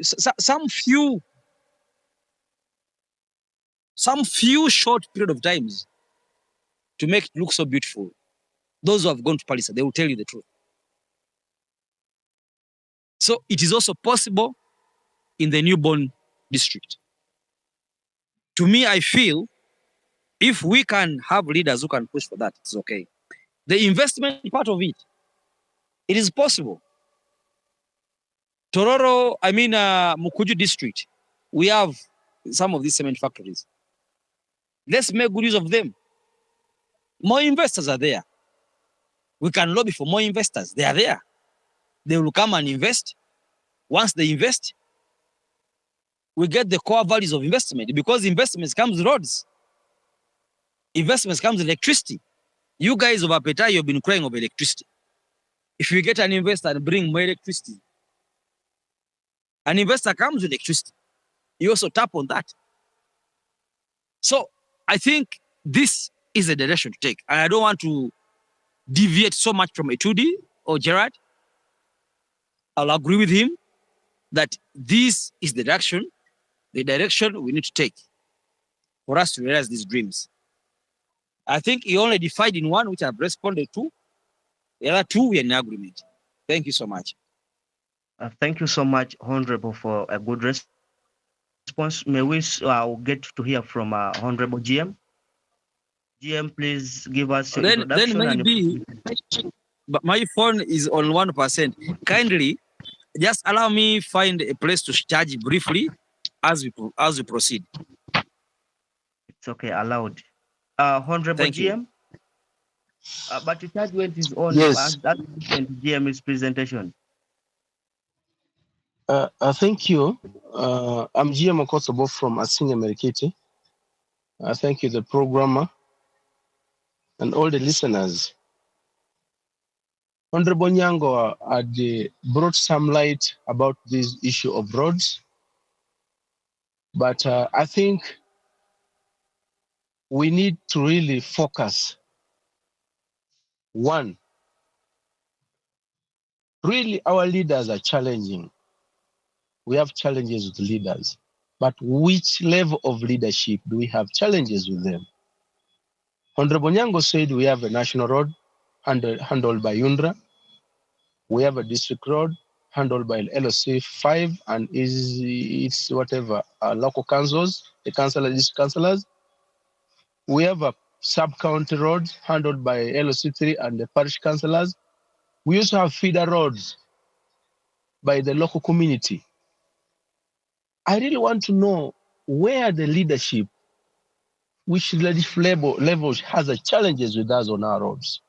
short period of times to make it look so beautiful. Those who have gone to Palisa, they will tell you the truth. So it is also possible in the newborn district. To me, I feel if we can have leaders who can push for that, it's okay. The investment part of it, it is possible. Tororo, Mukuju district, we have some of these cement factories. Let's make good use of them. More investors are there. We can lobby for more investors. They are there. They will come and invest. Once they invest, we get the core values of investment, because investments comes roads. Investments comes electricity. You guys of Apeta, you've been crying over electricity. If you get an investor and bring more electricity, an investor comes with electricity. You also tap on that. So I think this is the direction to take. And I don't want to deviate so much from Etudi or Gerard. I'll agree with him that this is the direction we need to take for us to realize these dreams. I think he only defied in one, which I've responded to. The other two, we are in agreement. Thank you so much. Thank you so much, Honorable, for a good response. May we get to hear from Honorable GM. GM, please give us your introduction. Then maybe, but my phone is on 1%. Kindly, just allow me find a place to charge briefly as we proceed. It's okay, allowed. Honorable Thank you. GM, but the charge went is on. Yes. That's GM's presentation. Thank you. I'm GM Okosobo from Asinga Merikiti. Thank you, the programmer, and all the listeners. Honorable Nyango had brought some light about this issue of roads, but I think we need to really focus. One, really our leaders are challenging. We have challenges with leaders, but which level of leadership do we have challenges with them? Honorable Nyango said we have a national road handled by UNDRA. We have a district road handled by LOC 5 and it's whatever, local councils, the councillors, district councillors. We have a sub-county road handled by LOC 3 and the parish councillors. We also have feeder roads by the local community. I really want to know where the leadership, which level has a challenges with us on our roads.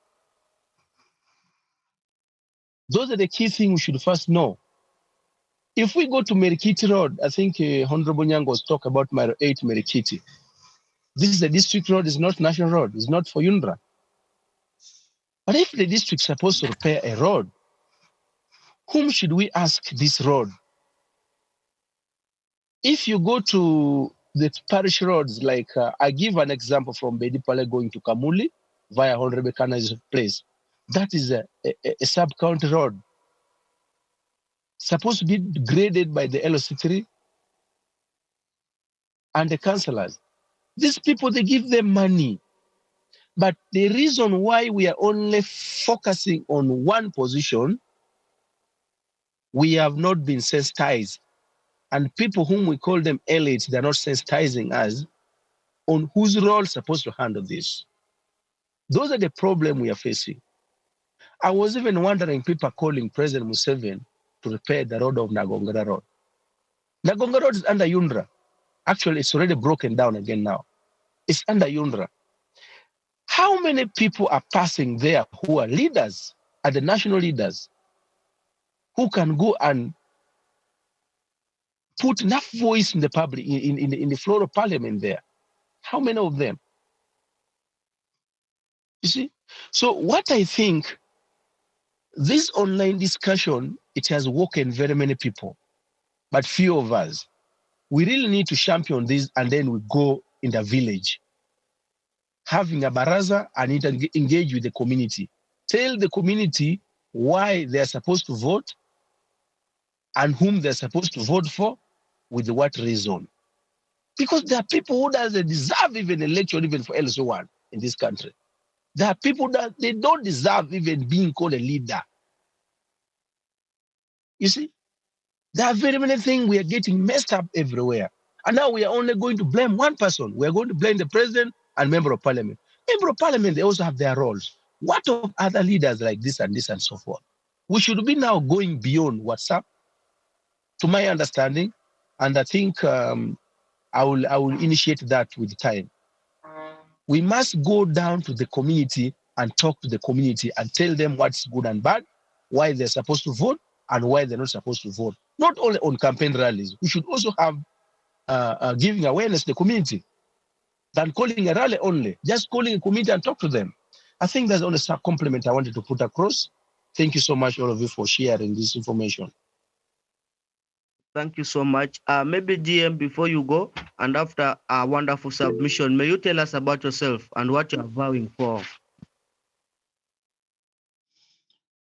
Those are the key things we should first know. If we go to Merikiti Road, I think Honorable Nyango was talking about Mile 8 Merikiti. This is a district road, it's not national road, it's not for UNDRA. But if the district is supposed to repair a road, whom should we ask this road? If you go to the parish roads, like I give an example from Bedipale going to Kamuli via Honorable Kana's place. That is a sub-county road, supposed to be graded by the LOC3 and the councillors. These people, they give them money. But the reason why we are only focusing on one position, we have not been sensitized. And people whom we call them elites, they're not sensitizing us on whose role is supposed to handle this. Those are the problems we are facing. I was even wondering, people calling President Museveni to repair the road of Nagongera Road. Nagongera Road is under UNDRA. Actually, it's already broken down again now. It's under UNDRA. How many people are passing there who are leaders, are the national leaders, who can go and put enough voice in the public, in the floor of parliament there? How many of them? You see? So what I think, this online discussion, it has woken very many people, but few of us. We really need to champion this, and then we go in the village, having a baraza and engage with the community. Tell the community why they're supposed to vote and whom they're supposed to vote for, with what reason. Because there are people who doesn't deserve even election, even for LSO1 in this country. There are people that they don't deserve even being called a leader. You see, there are very many things we are getting messed up everywhere. And now we are only going to blame one person. We are going to blame the president and member of parliament. Member of parliament, they also have their roles. What of other leaders like this and so forth? We should be now going beyond WhatsApp, to my understanding, and I think I will initiate that with time. We must go down to the community and talk to the community and tell them what's good and bad, why they're supposed to vote, and why they're not supposed to vote. Not only on campaign rallies. We should also have giving awareness to the community than calling a rally only. Just calling a community and talk to them. I think that's only a compliment I wanted to put across. Thank you so much, all of you, for sharing this information. Thank you so much. Maybe GM, before you go, and after a wonderful submission, may you tell us about yourself and what you are vowing for?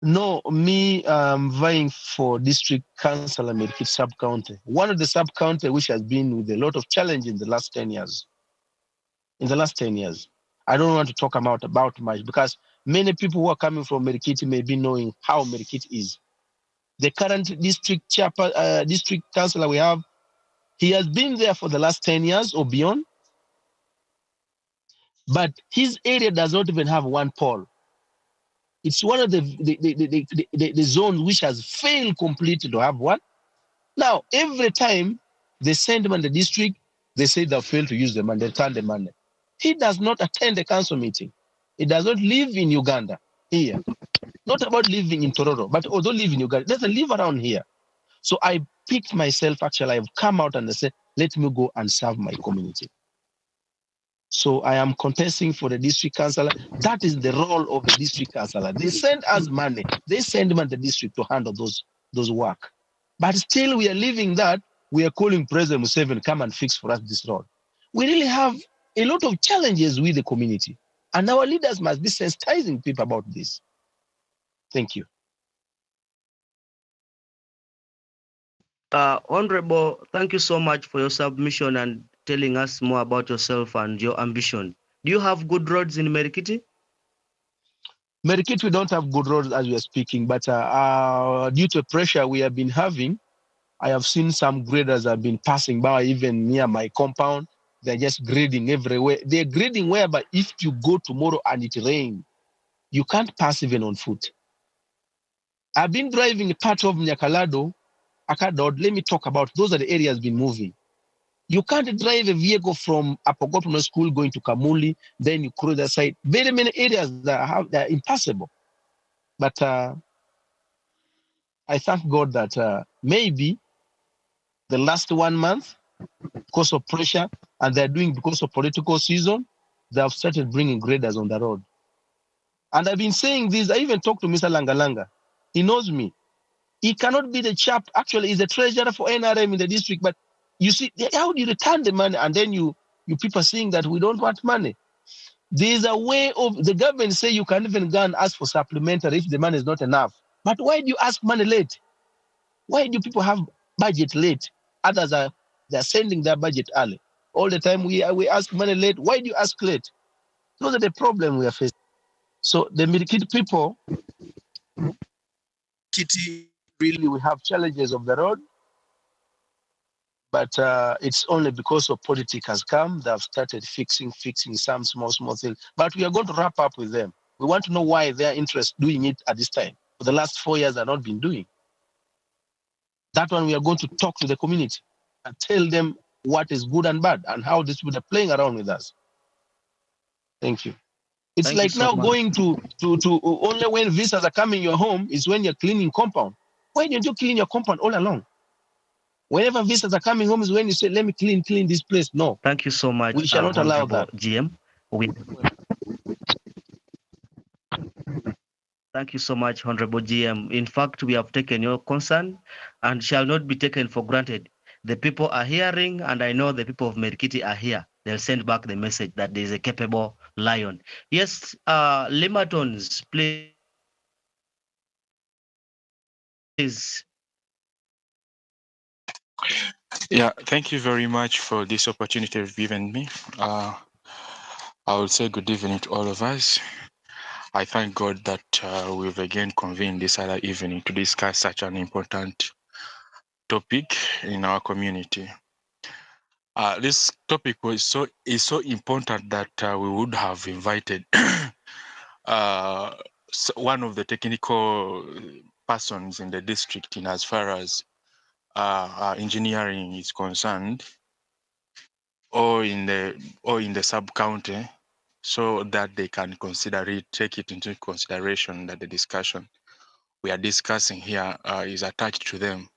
No, me vying for district councillor Merkit sub-county. One of the sub-county which has been with a lot of challenge in the last 10 years. In the last 10 years. I don't want to talk about much because many people who are coming from Merkiti may be knowing how Merkiti is. The current district councillor we have, he has been there for the last 10 years or beyond, but his area does not even have one pole. It's one of the zones which has failed completely to have one. Now, every time they send him in the district, they say they failed to use the money, they turn the money. He does not attend the council meeting. He does not live in Uganda here. Not about living in Tororo, but although live in Uganda, doesn't live around here. So I picked myself, actually, I've come out and I said, let me go and serve my community. So I am contesting for the district councillor. That is the role of the district councillor. They send us money. They send them to the district to handle those work. But still we are leaving that. We are calling President Museveni, come and fix for us this road. We really have a lot of challenges with the community. And our leaders must be sensitizing people about this. Thank you. Honorable, thank you so much for your submission and telling us more about yourself and your ambition. Do you have good roads in Merikiti? Merikiti, we don't have good roads as we are speaking, but due to pressure we have been having, I have seen some graders have been passing by even near my compound. They're just grading everywhere. They're grading whereby if you go tomorrow and it rains, you can't pass even on foot. I've been driving a part of Nyakalado, Akadod. Let me talk about those are the areas been moving. You can't drive a vehicle from Apogotono School going to Kamuli, then you cross the side. Very many areas that are impassable. But I thank God that maybe the last 1 month, because of pressure, and they're doing because of political season, they have started bringing graders on the road. And I've been saying this, I even talked to Mr. Langalanga. He knows me. He cannot be the chap, actually, he's the treasurer for NRM in the district, but you see, how do you return the money? And then you people saying that we don't want money. There's a way of, the government say you can even go and ask for supplementary if the money is not enough. But why do you ask money late? Why do people have budget late? Others they're sending their budget early. All the time we ask money late. Why do you ask late? Those are the problem we are facing. So the Mirikiti people, really we have challenges of the road, but it's only because of politics has come. They've started fixing some small things. But we are going to wrap up with them. We want to know why they're interested doing it at this time. For the last 4 years, they've not been doing. That one we are going to talk to the community and tell them what is good and bad and how these people are playing around with us. Thank you. It's Thank like you so now much. going to only when visitors are coming your home is when you're cleaning compound. Why don't you clean your compound all along? Whenever visitors are coming home is when you say, let me clean this place. No. Thank you so much, We shall not allow that. GM. Thank you so much, Honorable GM. In fact, we have taken your concern and shall not be taken for granted. The people are hearing, and I know the people of Merikiti are here. They'll send back the message that there is a capable lion. Yes, Limatons, please. Yeah, thank you very much for this opportunity you've given me. I will say good evening to all of us. I thank God that we've again convened this other evening to discuss such an important topic in our community. This topic is so important that we would have invited one of the technical persons in the district in as far as engineering is concerned, or in the sub-county, so that they can consider it, take it into consideration that the discussion we are discussing here is attached to them.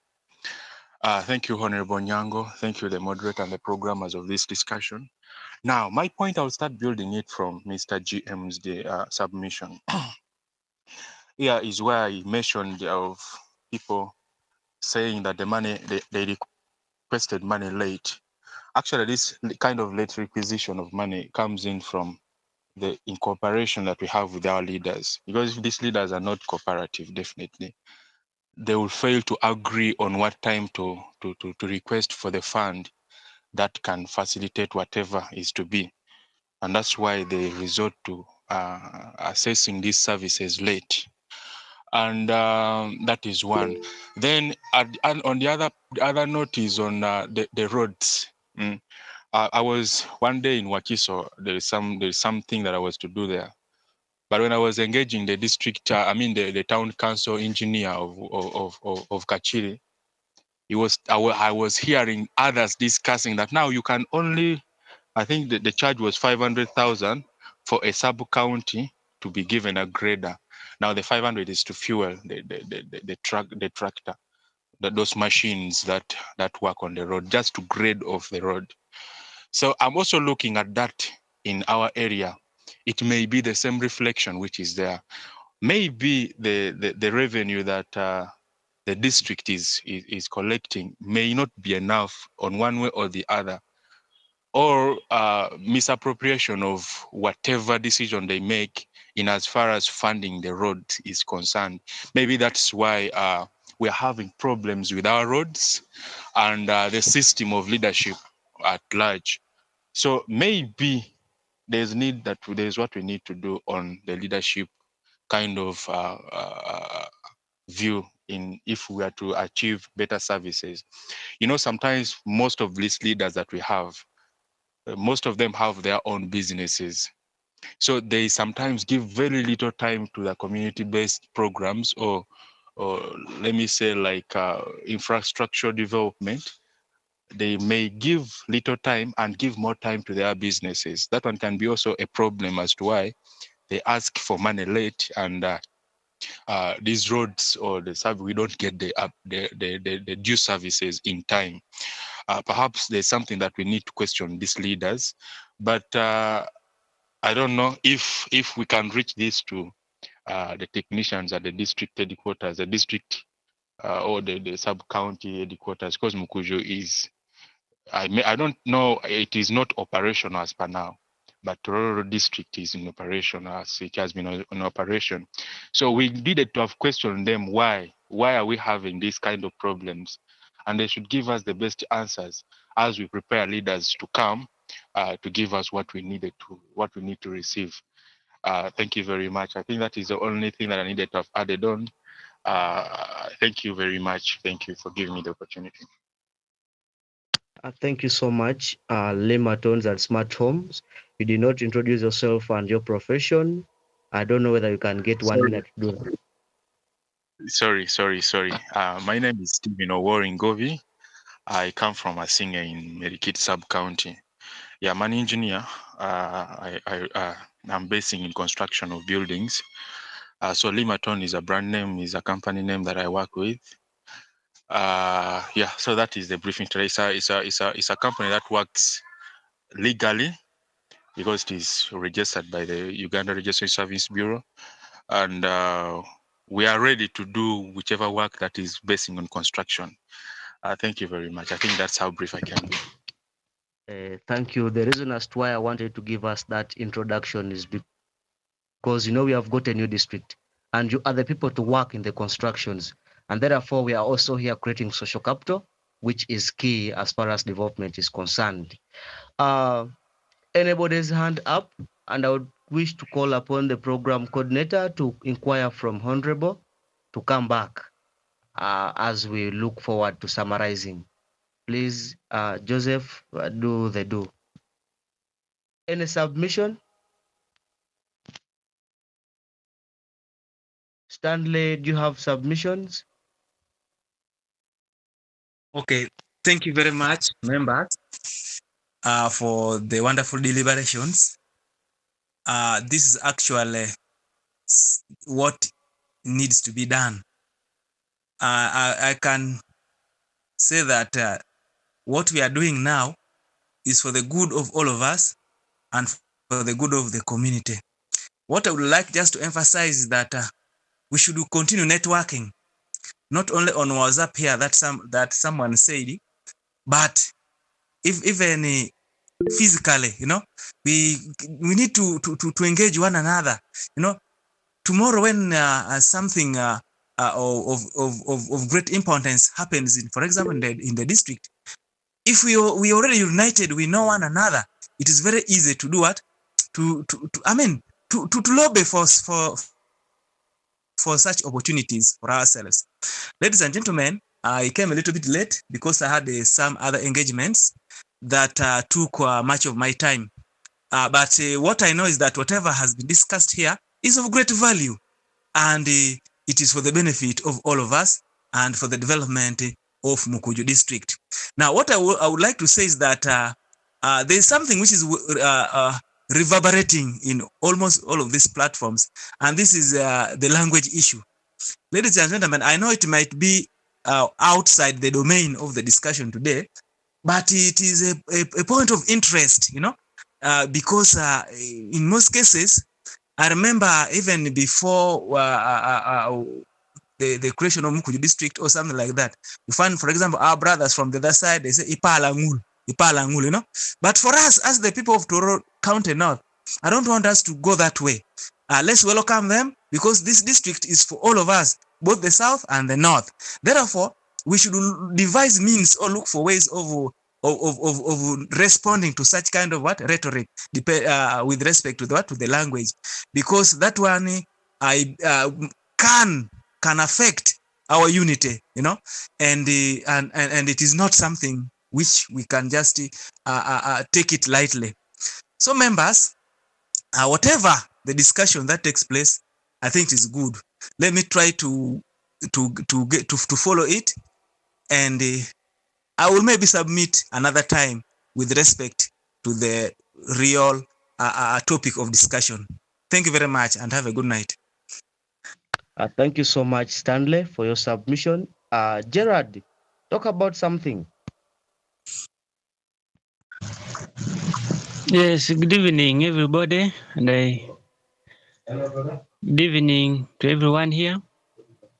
Thank you, Honorable Nyango. Thank you, the moderator and the programmers of this discussion. Now, my point, I'll start building it from Mr. GM's submission. Here is where he mentioned of people saying that the money, they requested money late. Actually, this kind of late requisition of money comes in from the incorporation that we have with our leaders. Because if these leaders are not cooperative, definitely, they will fail to agree on what time to request for the fund that can facilitate whatever is to be. And that's why they resort to assessing these services late. And that is one. Then and on the other note is on the roads. I was one day in Wakiso. There's something that I was to do there. But when I was engaging the district, the town council engineer of Kachiri, I was hearing others discussing that now you can only, I think the charge was 500,000 for a sub county to be given a grader. Now the 500 is to fuel the tractor, those machines that work on the road, just to grade off the road. So I'm also looking at that in our area. It may be the same reflection which is there. Maybe the revenue that the district is collecting may not be enough on one way or the other, or misappropriation of whatever decision they make in as far as funding the road is concerned. Maybe that's why we're having problems with our roads and the system of leadership at large. So maybe there's what we need to do on the leadership kind of view in if we are to achieve better services. Sometimes most of these leaders that we have, most of them have their own businesses. So they sometimes give very little time to the community-based programs or let me say like infrastructure development. They may give little time and give more time to their businesses. That one can be also a problem as to why they ask for money late, and these roads or the service, we don't get the due services in time. Perhaps there's something that we need to question these leaders, but I don't know if we can reach this to the technicians at the district headquarters, the district or the sub-county headquarters, because Mukujo is, I don't know, it is not operational as per now, but Tororo district is in operation as it has been in operation. So we needed to have questioned them why are we having these kind of problems, and they should give us the best answers as we prepare leaders to come to give us what we need to receive. Thank you very much. I think that is the only thing that I needed to have added on. Thank you very much. Thank you for giving me the opportunity. Thank you so much, Lematones at Smart Homes. You did not introduce yourself and your profession. I don't know whether you can get 1 minute to do that. Sorry. My name is Stephen Oworingovi. I come from Asinga in Merikit sub-county. Yeah, I'm an engineer. I'm basing in construction of buildings. So Limaton is a brand name, is a company name that I work with. Yeah, so that is the briefing today. It's a company that works legally because it is registered by the Uganda Registration Service Bureau, and we are ready to do whichever work that is basing on construction. Thank you very much. I think that's how brief I can be. Thank you. The reason as to why I wanted to give us that introduction is because we have got a new district and you are the people to work in the constructions, and therefore we are also here creating social capital, which is key as far as development is concerned. Anybody's hand up, and I would wish to call upon the program coordinator to inquire from Honorable to come back as we look forward to summarizing. Please, Joseph, do the do. Any submission? Stanley, do you have submissions? Okay, thank you very much, members, for the wonderful deliberations. this is actually what needs to be done. I can say that what we are doing now is for the good of all of us and for the good of the community. What I would like just to emphasize is that we should continue networking, not only on WhatsApp here that someone said, but even physically, we need to engage one another. Tomorrow when something of great importance happens, for example, in the district, if we already united, we know one another, it is very easy to do what? To lobby for such opportunities for ourselves. Ladies and gentlemen, I came a little bit late because I had some other engagements that took much of my time. But what I know is that whatever has been discussed here is of great value, and it is for the benefit of all of us and for the development of Mukuju district. Now, what I would like to say is that there is something which is reverberating in almost all of these platforms, and this is the language issue. Ladies and gentlemen, I know it might be outside the domain of the discussion today, but it is a point of interest, because in most cases, I remember even before the creation of Mukuju district or something like that, you find, for example, our brothers from the other side, they say Ipalangul, But for us, as the people of Toro County North, I don't want us to go that way. Let's welcome them, because this district is for all of us, both the South and the North. Therefore, we should devise means or look for ways of responding to such kind of rhetoric with respect to the language, because that one can affect our unity, and it is not something which we can just take it lightly. So members, whatever the discussion that takes place, I think it is good. Let me try to follow it, and I will maybe submit another time with respect to the real topic of discussion. Thank you very much and have a good night. Thank you so much, Stanley, for your submission. Gerard, talk about something. Yes, good evening, everybody, and good evening to everyone here.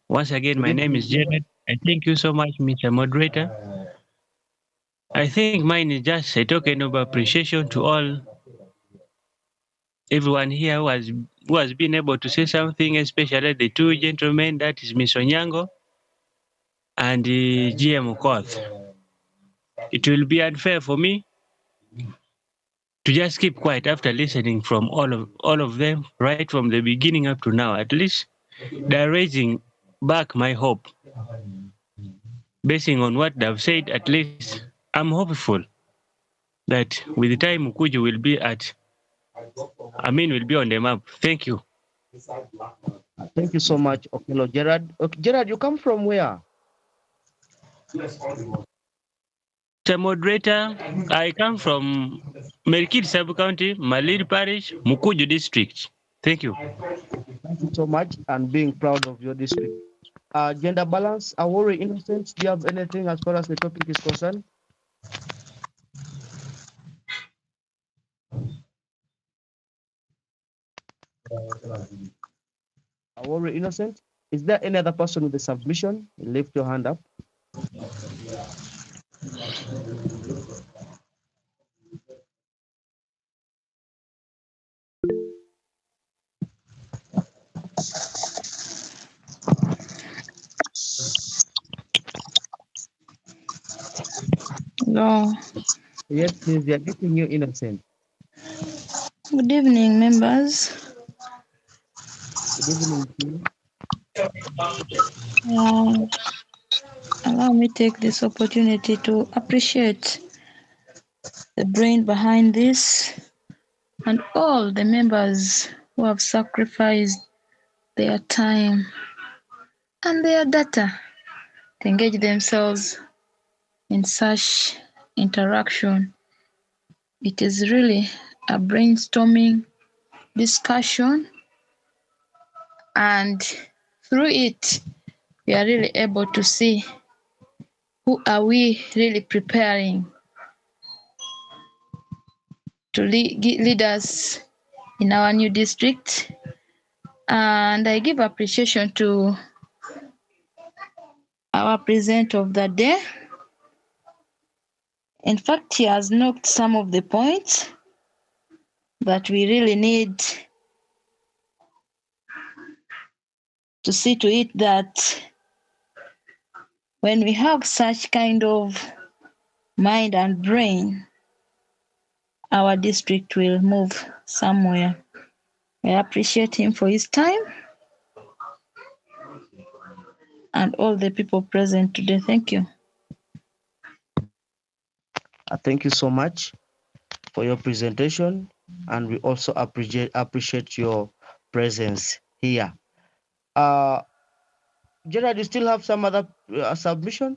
Once again, my name is Gerard. I thank you so much, Mr. Moderator. I think mine is just a token of appreciation to everyone here who has been able to say something, especially the two gentlemen, that is Ms. Onyango and GM Koth. It will be unfair for me to just keep quiet after listening from all of them right from the beginning up to now. At least they're raising back my hope. Basing on what they've said, at least I'm hopeful that with the time Mukuju will be on the map. Thank you. Thank you so much, Okelo Gerard. Gerard, you come from where? Mr. Moderator, I come from Merkid Sub-County, Malid Parish, Mukuju District. Thank you. Thank you so much, and being proud of your district. Gender balance, Awori Innocent, do you have anything as far as the topic is concerned? Awori Innocent, is there any other person with a submission? Lift your hand up. No. Yes, please, we are getting you, Innocent. Good evening, members. Good evening to you. Allow me to take this opportunity to appreciate the brain behind this and all the members who have sacrificed their time and their data to engage themselves in such interaction. It is really a brainstorming discussion, and through it, we are really able to see who are we really preparing to lead us in our new district. And I give appreciation to our presenter of the day. In fact, he has knocked some of the points that we really need to see to it that when we have such kind of mind and brain, our district will move somewhere. I appreciate him for his time and all the people present today. Thank you. Thank you so much for your presentation, and we also appreciate your presence here. Gerard, you still have some other submission?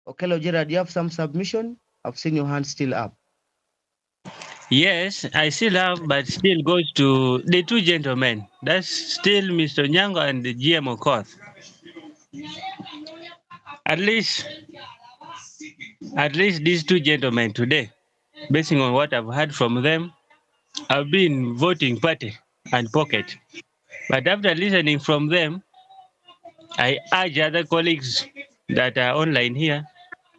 Okay, hello, Gerard, you have some submission? I've seen your hand still up. Yes, I still have, but still goes to the two gentlemen. That's still Mr. Nyango and the GM Okoth. At least these two gentlemen today, basing on what I've heard from them, have been voting party and pocket. But after listening from them, I urge other colleagues that are online here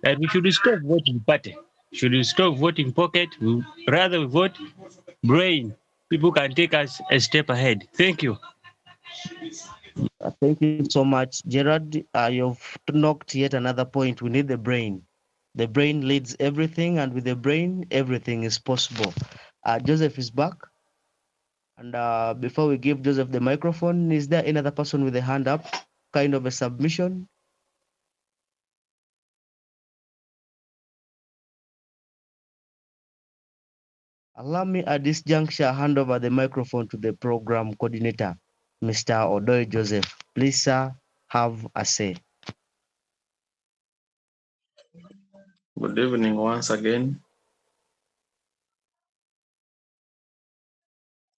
that we should stop voting party. Should we stop voting pocket? Rather we vote brain. People can take us a step ahead. Thank you. Thank you so much, Gerard. You've knocked yet another point. We need the brain. The brain leads everything, and with the brain, everything is possible. Joseph is back. And before we give Joseph the microphone, is there another person with a hand up? Kind of a submission? Allow me at this juncture hand over the microphone to the program coordinator, Mr. Odoy Joseph. Please, sir, have a say. Good evening once again.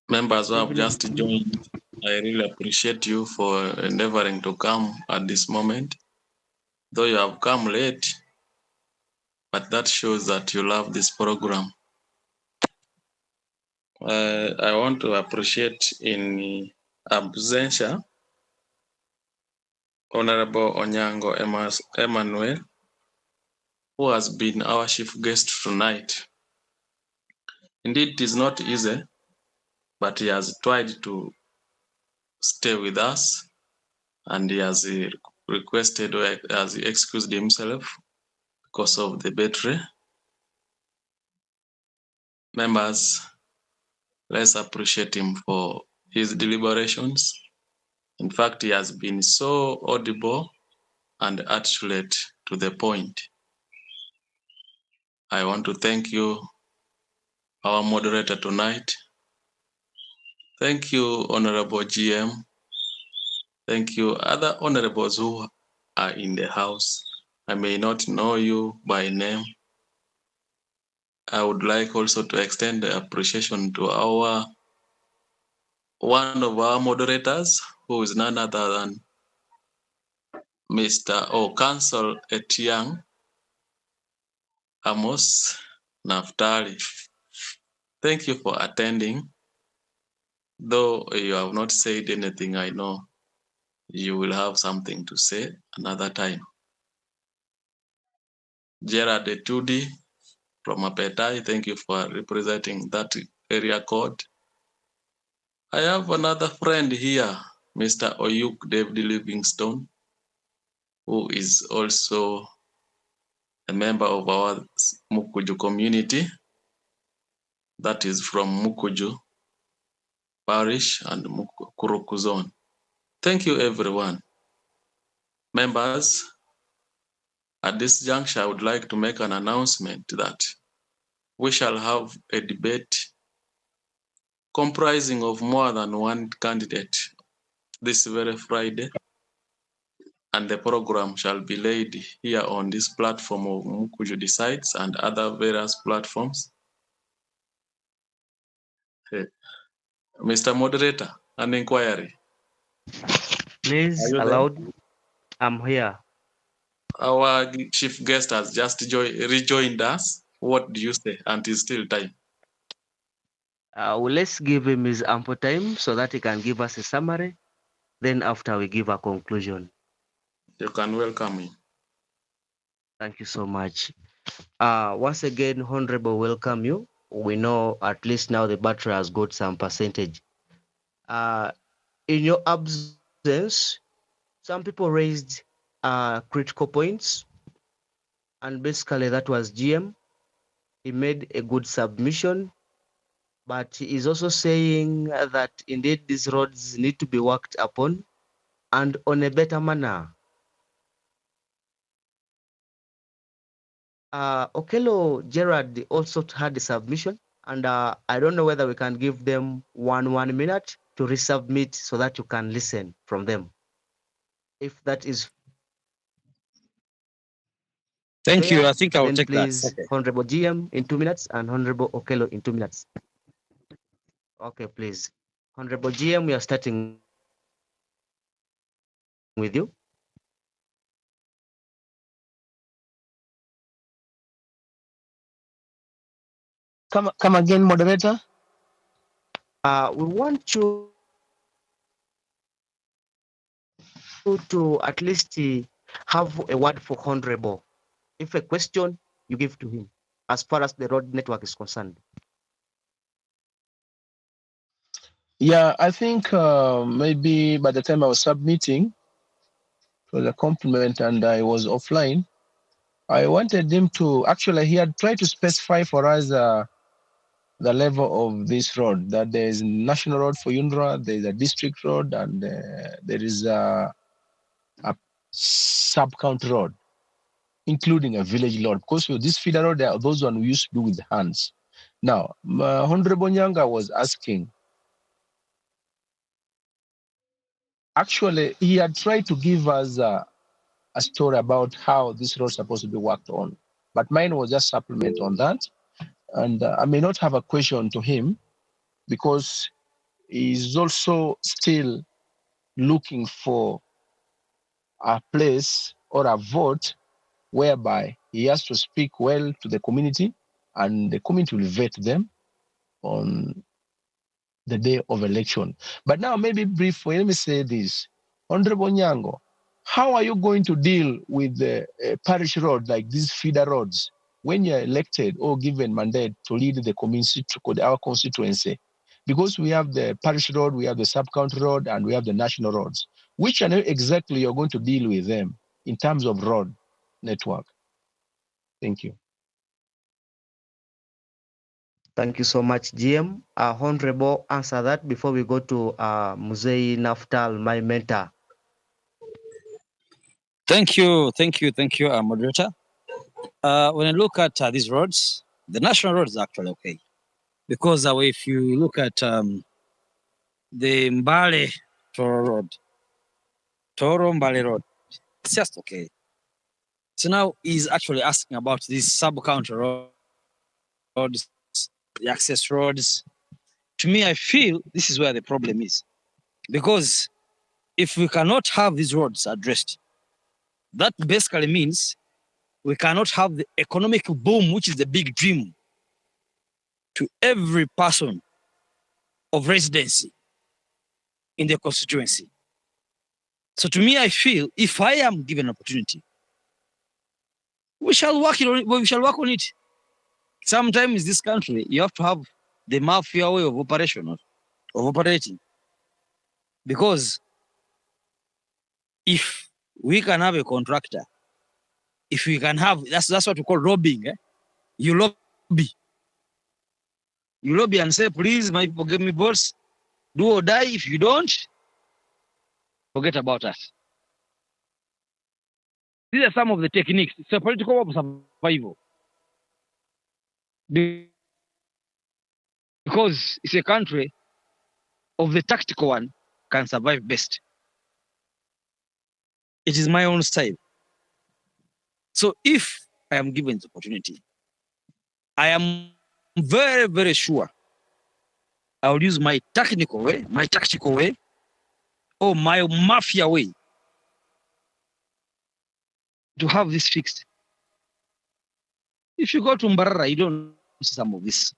Members who have just joined, I really appreciate you for endeavoring to come at this moment. Though you have come late, but that shows that you love this program. I want to appreciate in absentia Honorable Onyango Emmanuel, who has been our chief guest tonight. Indeed, it is not easy, but he has tried to stay with us, and he has requested or has excused himself because of the battery. Members, let's appreciate him for his deliberations. In fact, he has been so audible and articulate to the point. I want to thank you, our moderator tonight. Thank you, Honorable GM. Thank you, other honorables who are in the house. I may not know you by name. I would like also to extend the appreciation to one of our moderators, who is none other than Mr. Council Etiang Amos Naftali. Thank you for attending. Though you have not said anything, I know you will have something to say another time. Gerard Etudi from Apetai, thank you for representing that area code. I have another friend here, Mr. Oyuk David Livingstone, who is also a member of our Mukuju community, that is from Mukuju Parish and Kuruku Zone. Thank you, everyone. Members, at this juncture, I would like to make an announcement that we shall have a debate comprising of more than one candidate this very Friday and the program shall be laid here on this platform of Mukuju Decides and other various platforms. Hey, Mr. Moderator, an inquiry. Please Are you there? allowed. I'm here. Our chief guest has just rejoined us. What do you say? And it's still time. Well, let's give him his ample time so that he can give us a summary. Then after we give a conclusion. You can welcome him. Thank you so much. Once again, Honorable, welcome you. We know at least now the battery has got some percentage. In your absence, some people raised critical points, and basically that was GM. He made a good submission, but he is also saying that indeed these roads need to be worked upon and on a better manner. Okello Gerard also had a submission, and I don't know whether we can give them one minute to resubmit so that you can listen from them. If that is Thank you. fair, I think I will then take that. please, Okay. Honorable GM in 2 minutes and Honorable Okello in 2 minutes. Okay, please. Honorable GM, we are starting with you. Come again, moderator. We want you to at least have a word for Honorable. If a question, you give to him as far as the road network is concerned. Yeah, I think maybe by the time I was submitting, it was a compliment and I was offline. I wanted him to, actually, he had tried to specify for us the level of this road, that there is a national road for UNRWA, there is a district road, and there is a sub-county road, including a village road. Because for this feeder road, there are those ones we used to do with hands. Now, Honorable Nyanga was asking, actually, he had tried to give us a story about how this road is supposed to be worked on. But mine was just supplement on that. And I may not have a question to him because he's also still looking for a place or a vote whereby he has to speak well to the community and the community will vet them on the day of election. But now maybe briefly, let me say this. Honorable Nyango, how are you going to deal with the parish road like these feeder roads when you're elected or given mandate to lead the community, our constituency? Because we have the parish road, we have the sub-county road, and we have the national roads. Which are exactly you're going to deal with them in terms of road network? Thank you. Thank you so much, GM. Honorable, answer that before we go to Muzei Naftal, my mentor. Thank you, moderator. When I look at these roads, the national roads are actually okay, because if you look at the Mbale Toro Mbale Road, it's just okay. So now he's actually asking about these sub-county roads, the access roads. To me, I feel this is where the problem is, because if we cannot have these roads addressed, that basically means we cannot have the economic boom, which is the big dream to every person of residency in the constituency. So to me, I feel if I am given an opportunity, we shall work on it. Sometimes in this country, you have to have the mafia way of operating. Because if we can have a contractor, if we can have, that's what we call lobbying. You lobby. You lobby and say, please, my people, give me votes. Do or die. If you don't, forget about us. These are some of the techniques. It's a political way of survival. Because it's a country of the tactical one can survive best. It is my own style. So if I am given the opportunity, I am very, very sure I will use my technical way, my tactical way, or my mafia way to have this fixed. If you go to Mbarara, you don't see some of this.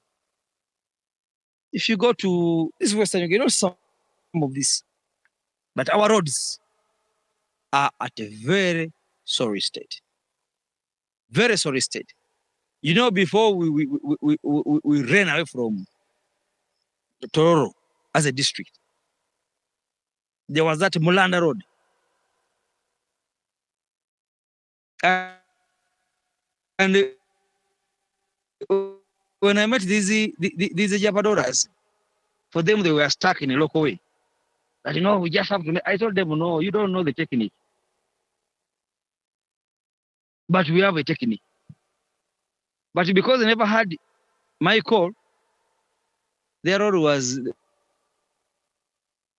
If you go to this Western, you don't see some of this. But our roads are at a very sorry state. Very sorry state. You know, before we ran away from Tororo as a district, there was that Mulanda Road. And when I met these Japadoras, for them, they were stuck in a local way. But you know, we just have to. I told them, no, you don't know the technique. But we have a technique. But because they never had my call, their road was,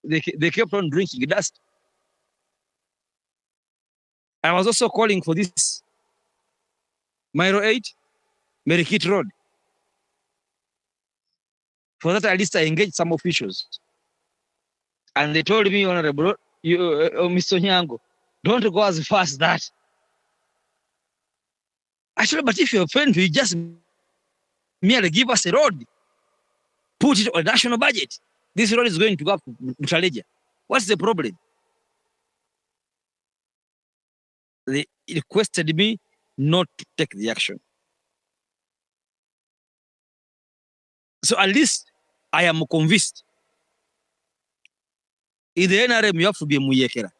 they kept on drinking dust. I was also calling for this Miro 8, Merikit Road. For that, at least I engaged some officials. And they told me, Honorable, Mr. Nyango, don't go as fast as that. Actually, but if you're a friend, you just merely give us a road, put it on a national budget. This road is going to go up to Butaleja. What's the problem? They requested me not to take the action. So at least I am convinced. In the NRM, you have to be a Muyekera.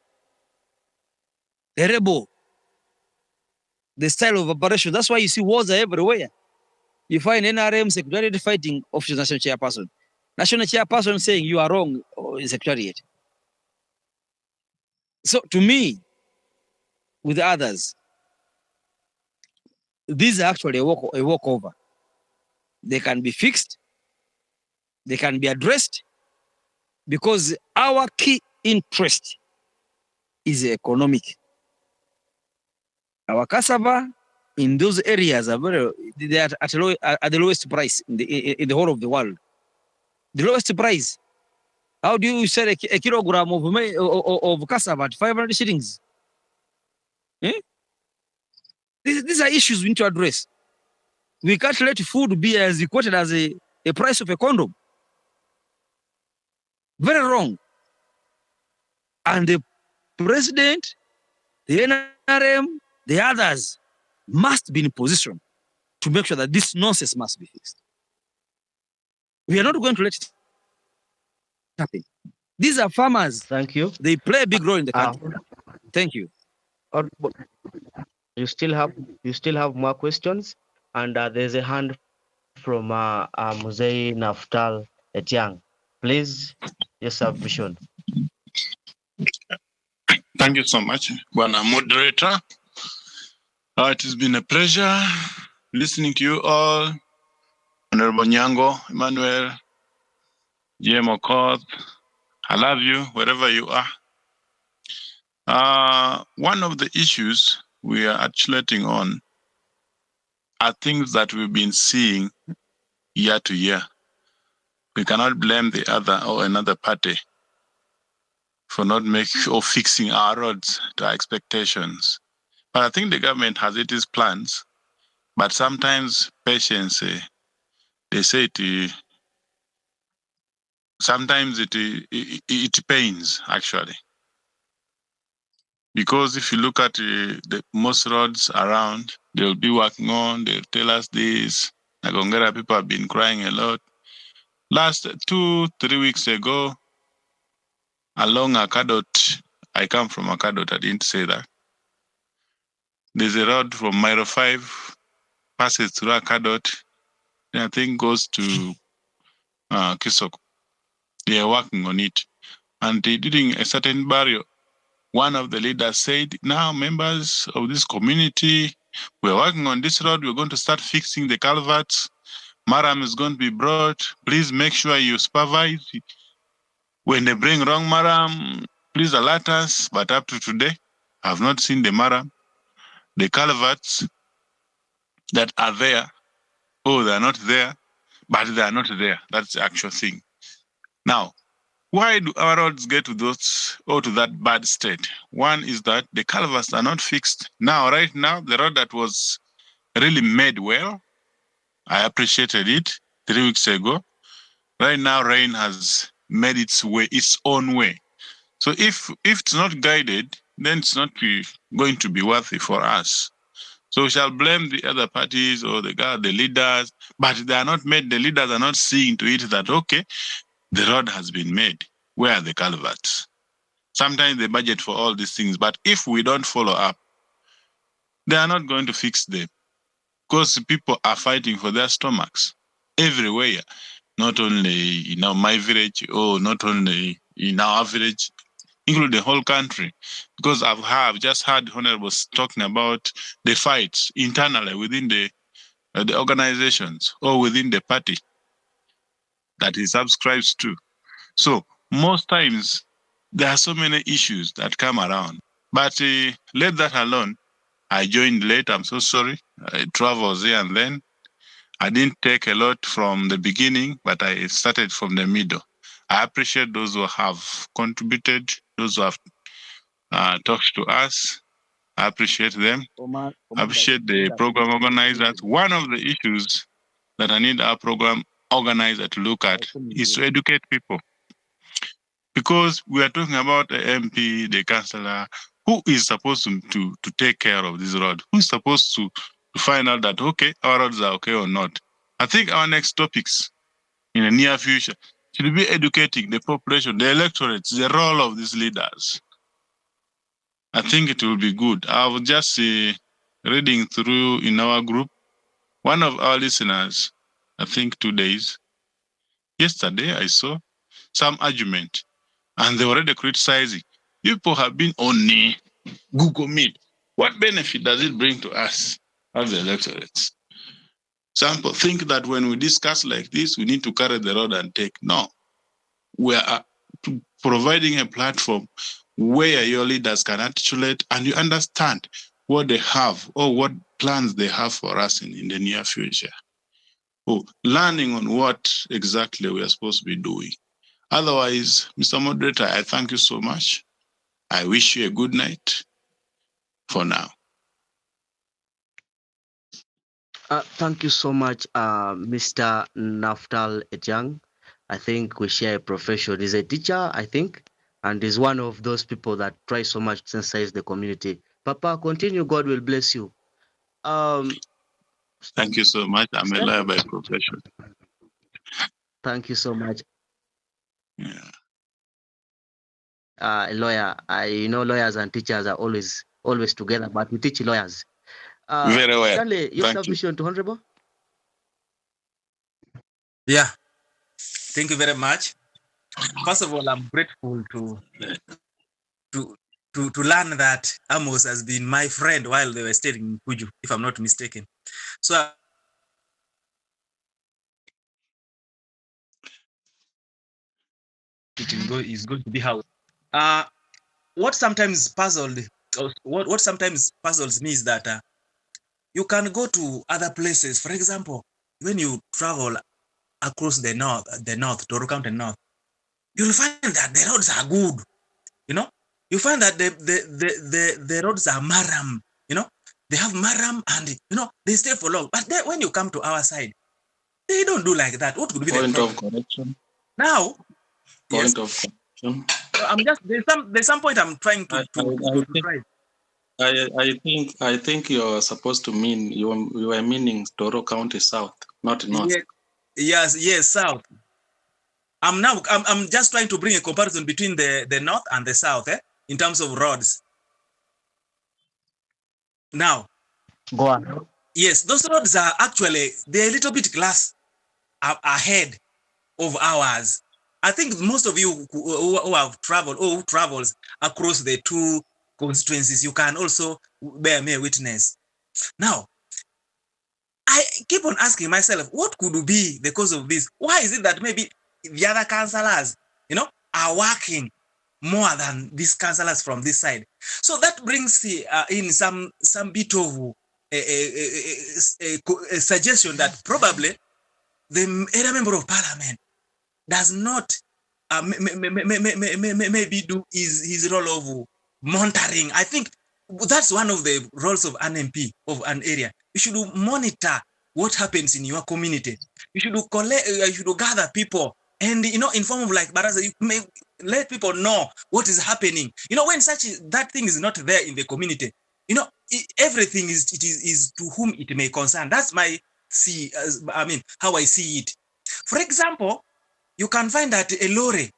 A rebel. The style of operation. That's why you see wars are everywhere. You find NRM secretariat fighting officials, national chairperson. National chairperson saying you are wrong in secretariat. So to me, with others, these are actually a walkover. They can be fixed. They can be addressed because our key interest is economic. Our cassava in those areas are they are at the lowest price in the whole of the world. The lowest price. How do you sell a kilogram of cassava at 500 shillings? Eh? These are issues we need to address. We can't let food be as equated as a price of a condom. Very wrong. And the president, the NRM, the others must be in position to make sure that this nonsense must be fixed. We are not going to let it happen. These are farmers. Thank you. They play a big role in the country. Thank you. You still have more questions, and there's a hand from Muzei Naftal Etiang. Please, your submission. Thank you so much, Bwana Moderator. It has been a pleasure listening to you all. Honorable Nyango, Emmanuel, GM Okoth, I love you wherever you are. One of the issues we are articulating on are things that we've been seeing year to year. We cannot blame the other or another party for not making or fixing our roads to our expectations. But I think the government has its plans, but sometimes patience, they say sometimes it pains, actually. Because if you look at the most roads around, they'll be working on, they'll tell us this. Nagongera people have been crying a lot. Last 2-3 weeks ago, along Akadot, I come from Akadot, I didn't say that. There's a road from Miro 5, passes through Akadot, and I think goes to Kisoko. They are working on it. And during a certain barrier, one of the leaders said, now members of this community, we're working on this road, we're going to start fixing the culverts. Maram is going to be brought. Please make sure you supervise. When they bring wrong Maram, please alert us. But up to today, I've not seen the maram, the culverts that are there. Oh, they are not there, but they are not there. That's the actual thing. Now, why do our roads get to to that bad state? One is that the culverts are not fixed. Right now, the road that was really made well, I appreciated it 3 weeks ago. Right now, rain has made its own way. So if it's not guided, then it's not going to be worthy for us. So we shall blame the other parties or the leaders, but they are not made. The leaders are not seeing to it that, okay, the road has been made. Where are the culverts? Sometimes they budget for all these things, but if we don't follow up, they are not going to fix them, because people are fighting for their stomachs everywhere, not only in my village or not only in our village, including the whole country. Because I've just heard honorables talking about the fights internally within the organizations or within the party that he subscribes to. So most times there are so many issues that come around, but let that alone. I joined late. I'm so sorry. I traveled here and then. I didn't take a lot from the beginning, but I started from the middle. I appreciate those who have contributed, those who have talked to us. I appreciate them. I appreciate the program organizers. One of the issues that I need our program organizer to look at is to educate people. Because we are talking about the MP, the councillor, who is supposed to take care of this road? Who is supposed to find out that, okay, our roads are okay or not? I think our next topics in the near future should be educating the population, the electorates, the role of these leaders. I think it will be good. I was just reading through in our group, one of our listeners, I think 2 days, yesterday I saw some argument, and they were already criticizing. People have been on Google Meet. What benefit does it bring to us as the electorates? Some people think that when we discuss like this, we need to carry the road and take. No. We are providing a platform where your leaders can articulate and you understand what they have or what plans they have for us in the near future. Learning on what exactly we are supposed to be doing. Otherwise, Mr. Moderator, I thank you so much. I wish you a good night for now. Thank you so much, Mr. Naftal Ejang. I think we share a profession. He's a teacher, I think, and is one of those people that try so much to sensitize the community. Papa, continue. God will bless you. Thank you so much. I'm a lawyer by profession. Thank you so much. Yeah. A lawyer. Lawyers and teachers are always together, but we teach lawyers. Very well. Stanley, your Thank submission to Honorable? Yeah. Thank you very much. First of all, I'm grateful to learn that Amos has been my friend while they were staying in Kuju, if I'm not mistaken. So it is going to be how. What sometimes puzzles me is that you can go to other places. For example, when you travel across the north, Toro County North, you'll find that the roads are good. You find that the roads are maram. They have maram and they stay for long. But then when you come to our side, they don't do like that. What could be Point the of problem? correction. Now, yes, Point of correction. I'm just there's some point I'm trying to try. I think you're supposed to mean you are meaning Toro County South, not North. Yes, South. I'm just trying to bring a comparison between the North and the South, in terms of roads. Now, go on. Yes, those roads are actually they're a little bit class ahead of ours. I think most of you who have traveled or who travels across the two constituencies, you can also bear me witness. Now, I keep on asking myself, what could be the cause of this? Why is it that maybe the other councillors, are working more than these councillors from this side. So that brings in some bit of a suggestion that probably the area member of parliament does not maybe do his role of monitoring. I think that's one of the roles of an MP of an area. You should monitor what happens in your community. You should collect, you should gather people, and in form of like baraza, you may let people know what is happening. When that thing is not there in the community, everything is to whom it may concern. That's how I see it. For example, you can find that a lorry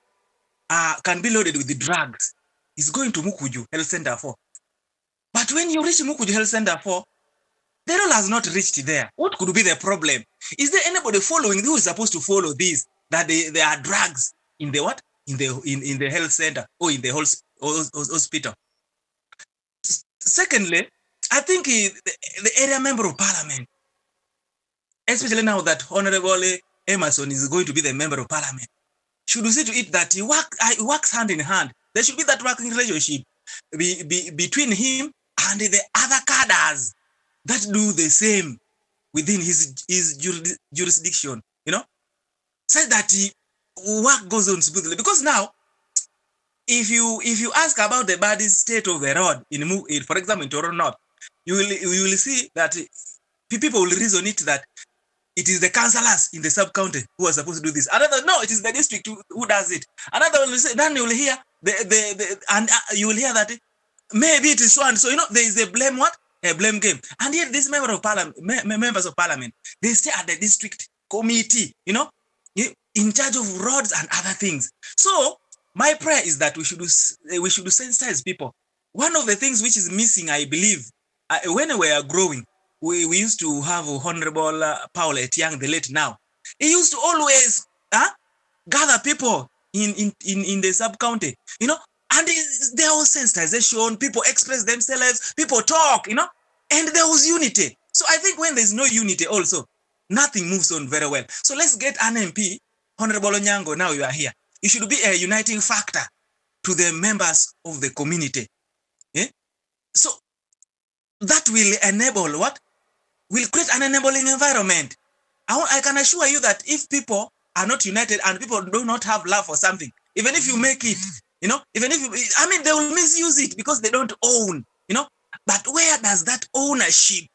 can be loaded with the drugs. It's going to Mukuju Health Center 4. But when you reach Mukuju Health Center 4, the roll has not reached there. What could be the problem? Is there anybody following who is supposed to follow this? That there are drugs in the what? In the health center or in the hospital. Secondly, I think the area member of parliament, especially now that Honorable Emerson is going to be the member of parliament, should see to it that he works hand in hand. There should be that working relationship between him and the other cadres that do the same within his jurisdiction, so that work goes on smoothly. Because now, if you ask about the bad state of the road for example, in Toronto North, you will see that people will reason it that it is the councillors in the sub-county who are supposed to do this. Another, no, it is the district who does it. Another will say, then you will hear you will hear that maybe it is so and so. There is a blame game. And yet these members of parliament, they stay at the district committee, in charge of roads and other things. So my prayer is that we should sensitize people. One of the things which is missing, I believe, when we are growing, we used to have Honorable Paul Etiang, the late now. He used to always gather people in the sub-county, and there was sensitization, people express themselves, people talk, and there was unity. So I think when there's no unity also, nothing moves on very well. So let's get an MP, Honorable Onyango, now you are here. You should be a uniting factor to the members of the community. So that will enable what? Will create an enabling environment. I can assure you that if people are not united and people do not have love for something, even if you make it, even if they will misuse it because they don't own, but where does that ownership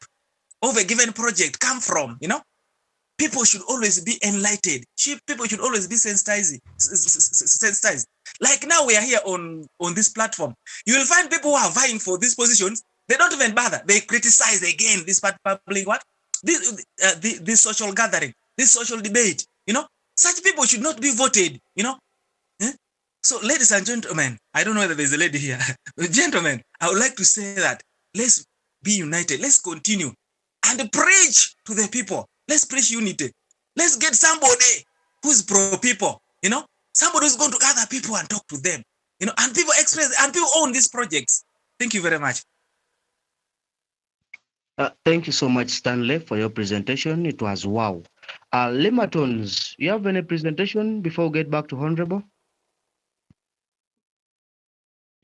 of a given project come from? People should always be enlightened. People should always be sensitized. Like now we are here on this platform. You will find people who are vying for these positions. They don't even bother. They criticize again this public this social gathering, this social debate. Such people should not be voted. So, ladies and gentlemen, I don't know whether there's a lady here. Gentlemen, I would like to say that let's be united. Let's continue and preach to the people. Let's preach unity. Let's get somebody who's pro-people, somebody who's going to gather people and talk to them, and people express, and people own these projects. Thank you very much. Thank you so much, Stanley, for your presentation. It was wow. Lematons, you have any presentation before we get back to Honorable?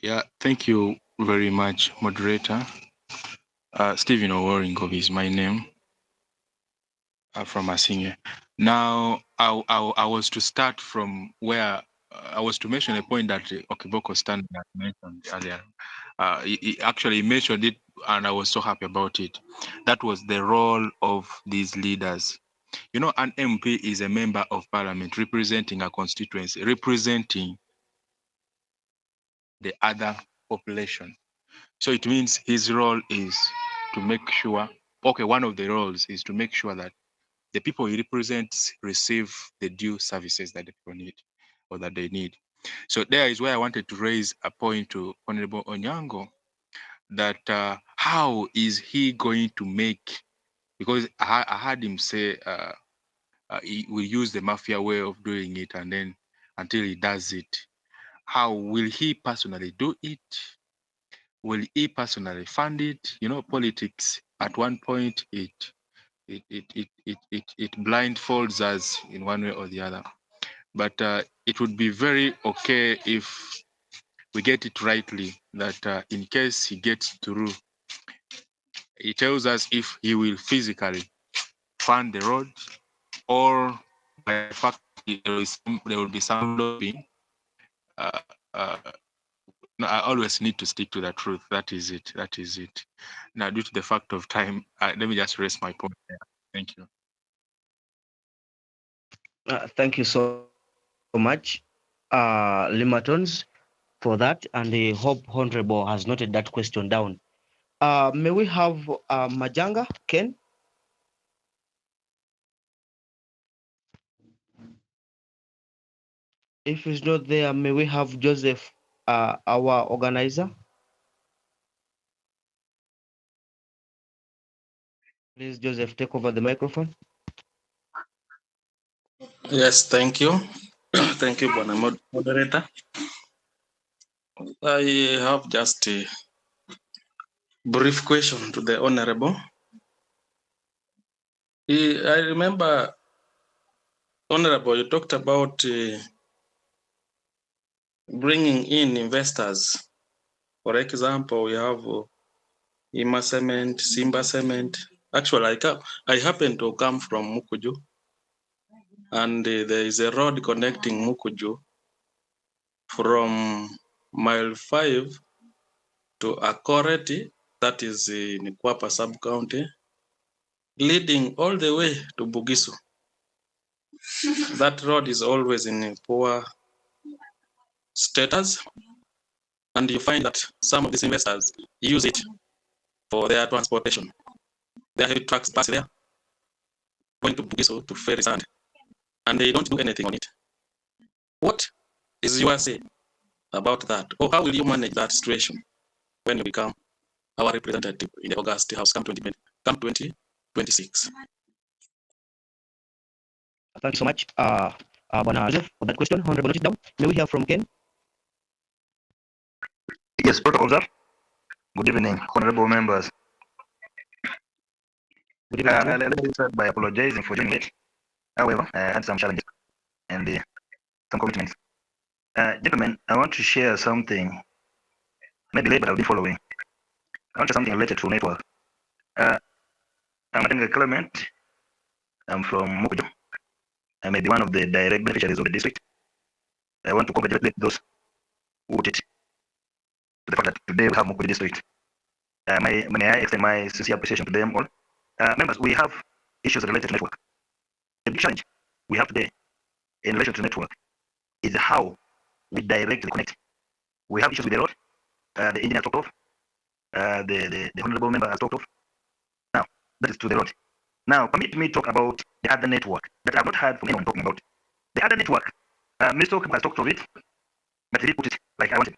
Yeah, thank you very much, moderator. Stephen Oworingov is my name. From Asinge. Now, I was to start from where I was to mention a point that Okiboko Stanley had mentioned earlier. He actually mentioned it, and I was so happy about it. That was the role of these leaders. An MP is a member of parliament representing a constituency, representing the other population. So it means his role is to make sure, one of the roles is to make sure that the people he represents receive the due services that the people need or that they need. So there is where I wanted to raise a point to Honorable Onyango, that how is he going to make, because I heard him say he will use the mafia way of doing it, and then until he does it, how will he personally do it? Will he personally fund it? Politics at one point it blindfolds us in one way or the other. But it would be very okay if we get it rightly that in case he gets through, he tells us if he will physically fund the road or by fact there will be some lobbying. No, I always need to stick to the truth. That is it. That is it. Now, due to the fact of time, let me just raise my point there. Thank you. Thank you so much, Limatons, for that, and I hope Honorable has noted that question down. May we have Majanga, Ken? If he's not there, may we have Joseph, our organizer? Please, Joseph, take over the microphone. Yes, thank you. Thank you, Bwana Moderator. I have just a brief question to the Honorable. I remember, Honorable, you talked about bringing in investors. For example, we have Ima Cement, Simba Cement. Actually, I happen to come from Mukuju, and there is a road connecting Mukuju from mile 5 to Akoreti, that is in Kwapa sub-county, leading all the way to Bugisu. That road is always in a poor status, and you find that some of these investors use it for their transportation. Their heavy trucks pass there, going to Bugisu to ferry sand, and they don't do anything on it. What is your say about that? Or how will you manage that situation when you become our representative in the August House come 2026? Thank you so much, Bwana Joseph, for that question. Honorable, note it down. May we hear from Ken? Yes, protocol, sir. Good evening, honorable members. Good evening. Let me start by apologizing for joining late. However, I had some challenges and some commitments. Gentlemen, I want to share something, maybe late, but I'll be following. I want to share something related to network. I'm Atenga Clement. I'm from Mukuju. I may be one of the direct beneficiaries of the district. I want to congratulate those who voted to the fact that today we have Mukuju district. May I extend my sincere appreciation to them all. Members, we have issues related to network. The big challenge we have today in relation to network is how we directly connect. We have issues with the road. The engineer talked of. The honorable member has talked of. Now, that is to the road. Now, permit me to talk about the other network that I've not heard from anyone talking about. The other network, Mr. Okama has talked of it, but he didn't put it like I wanted.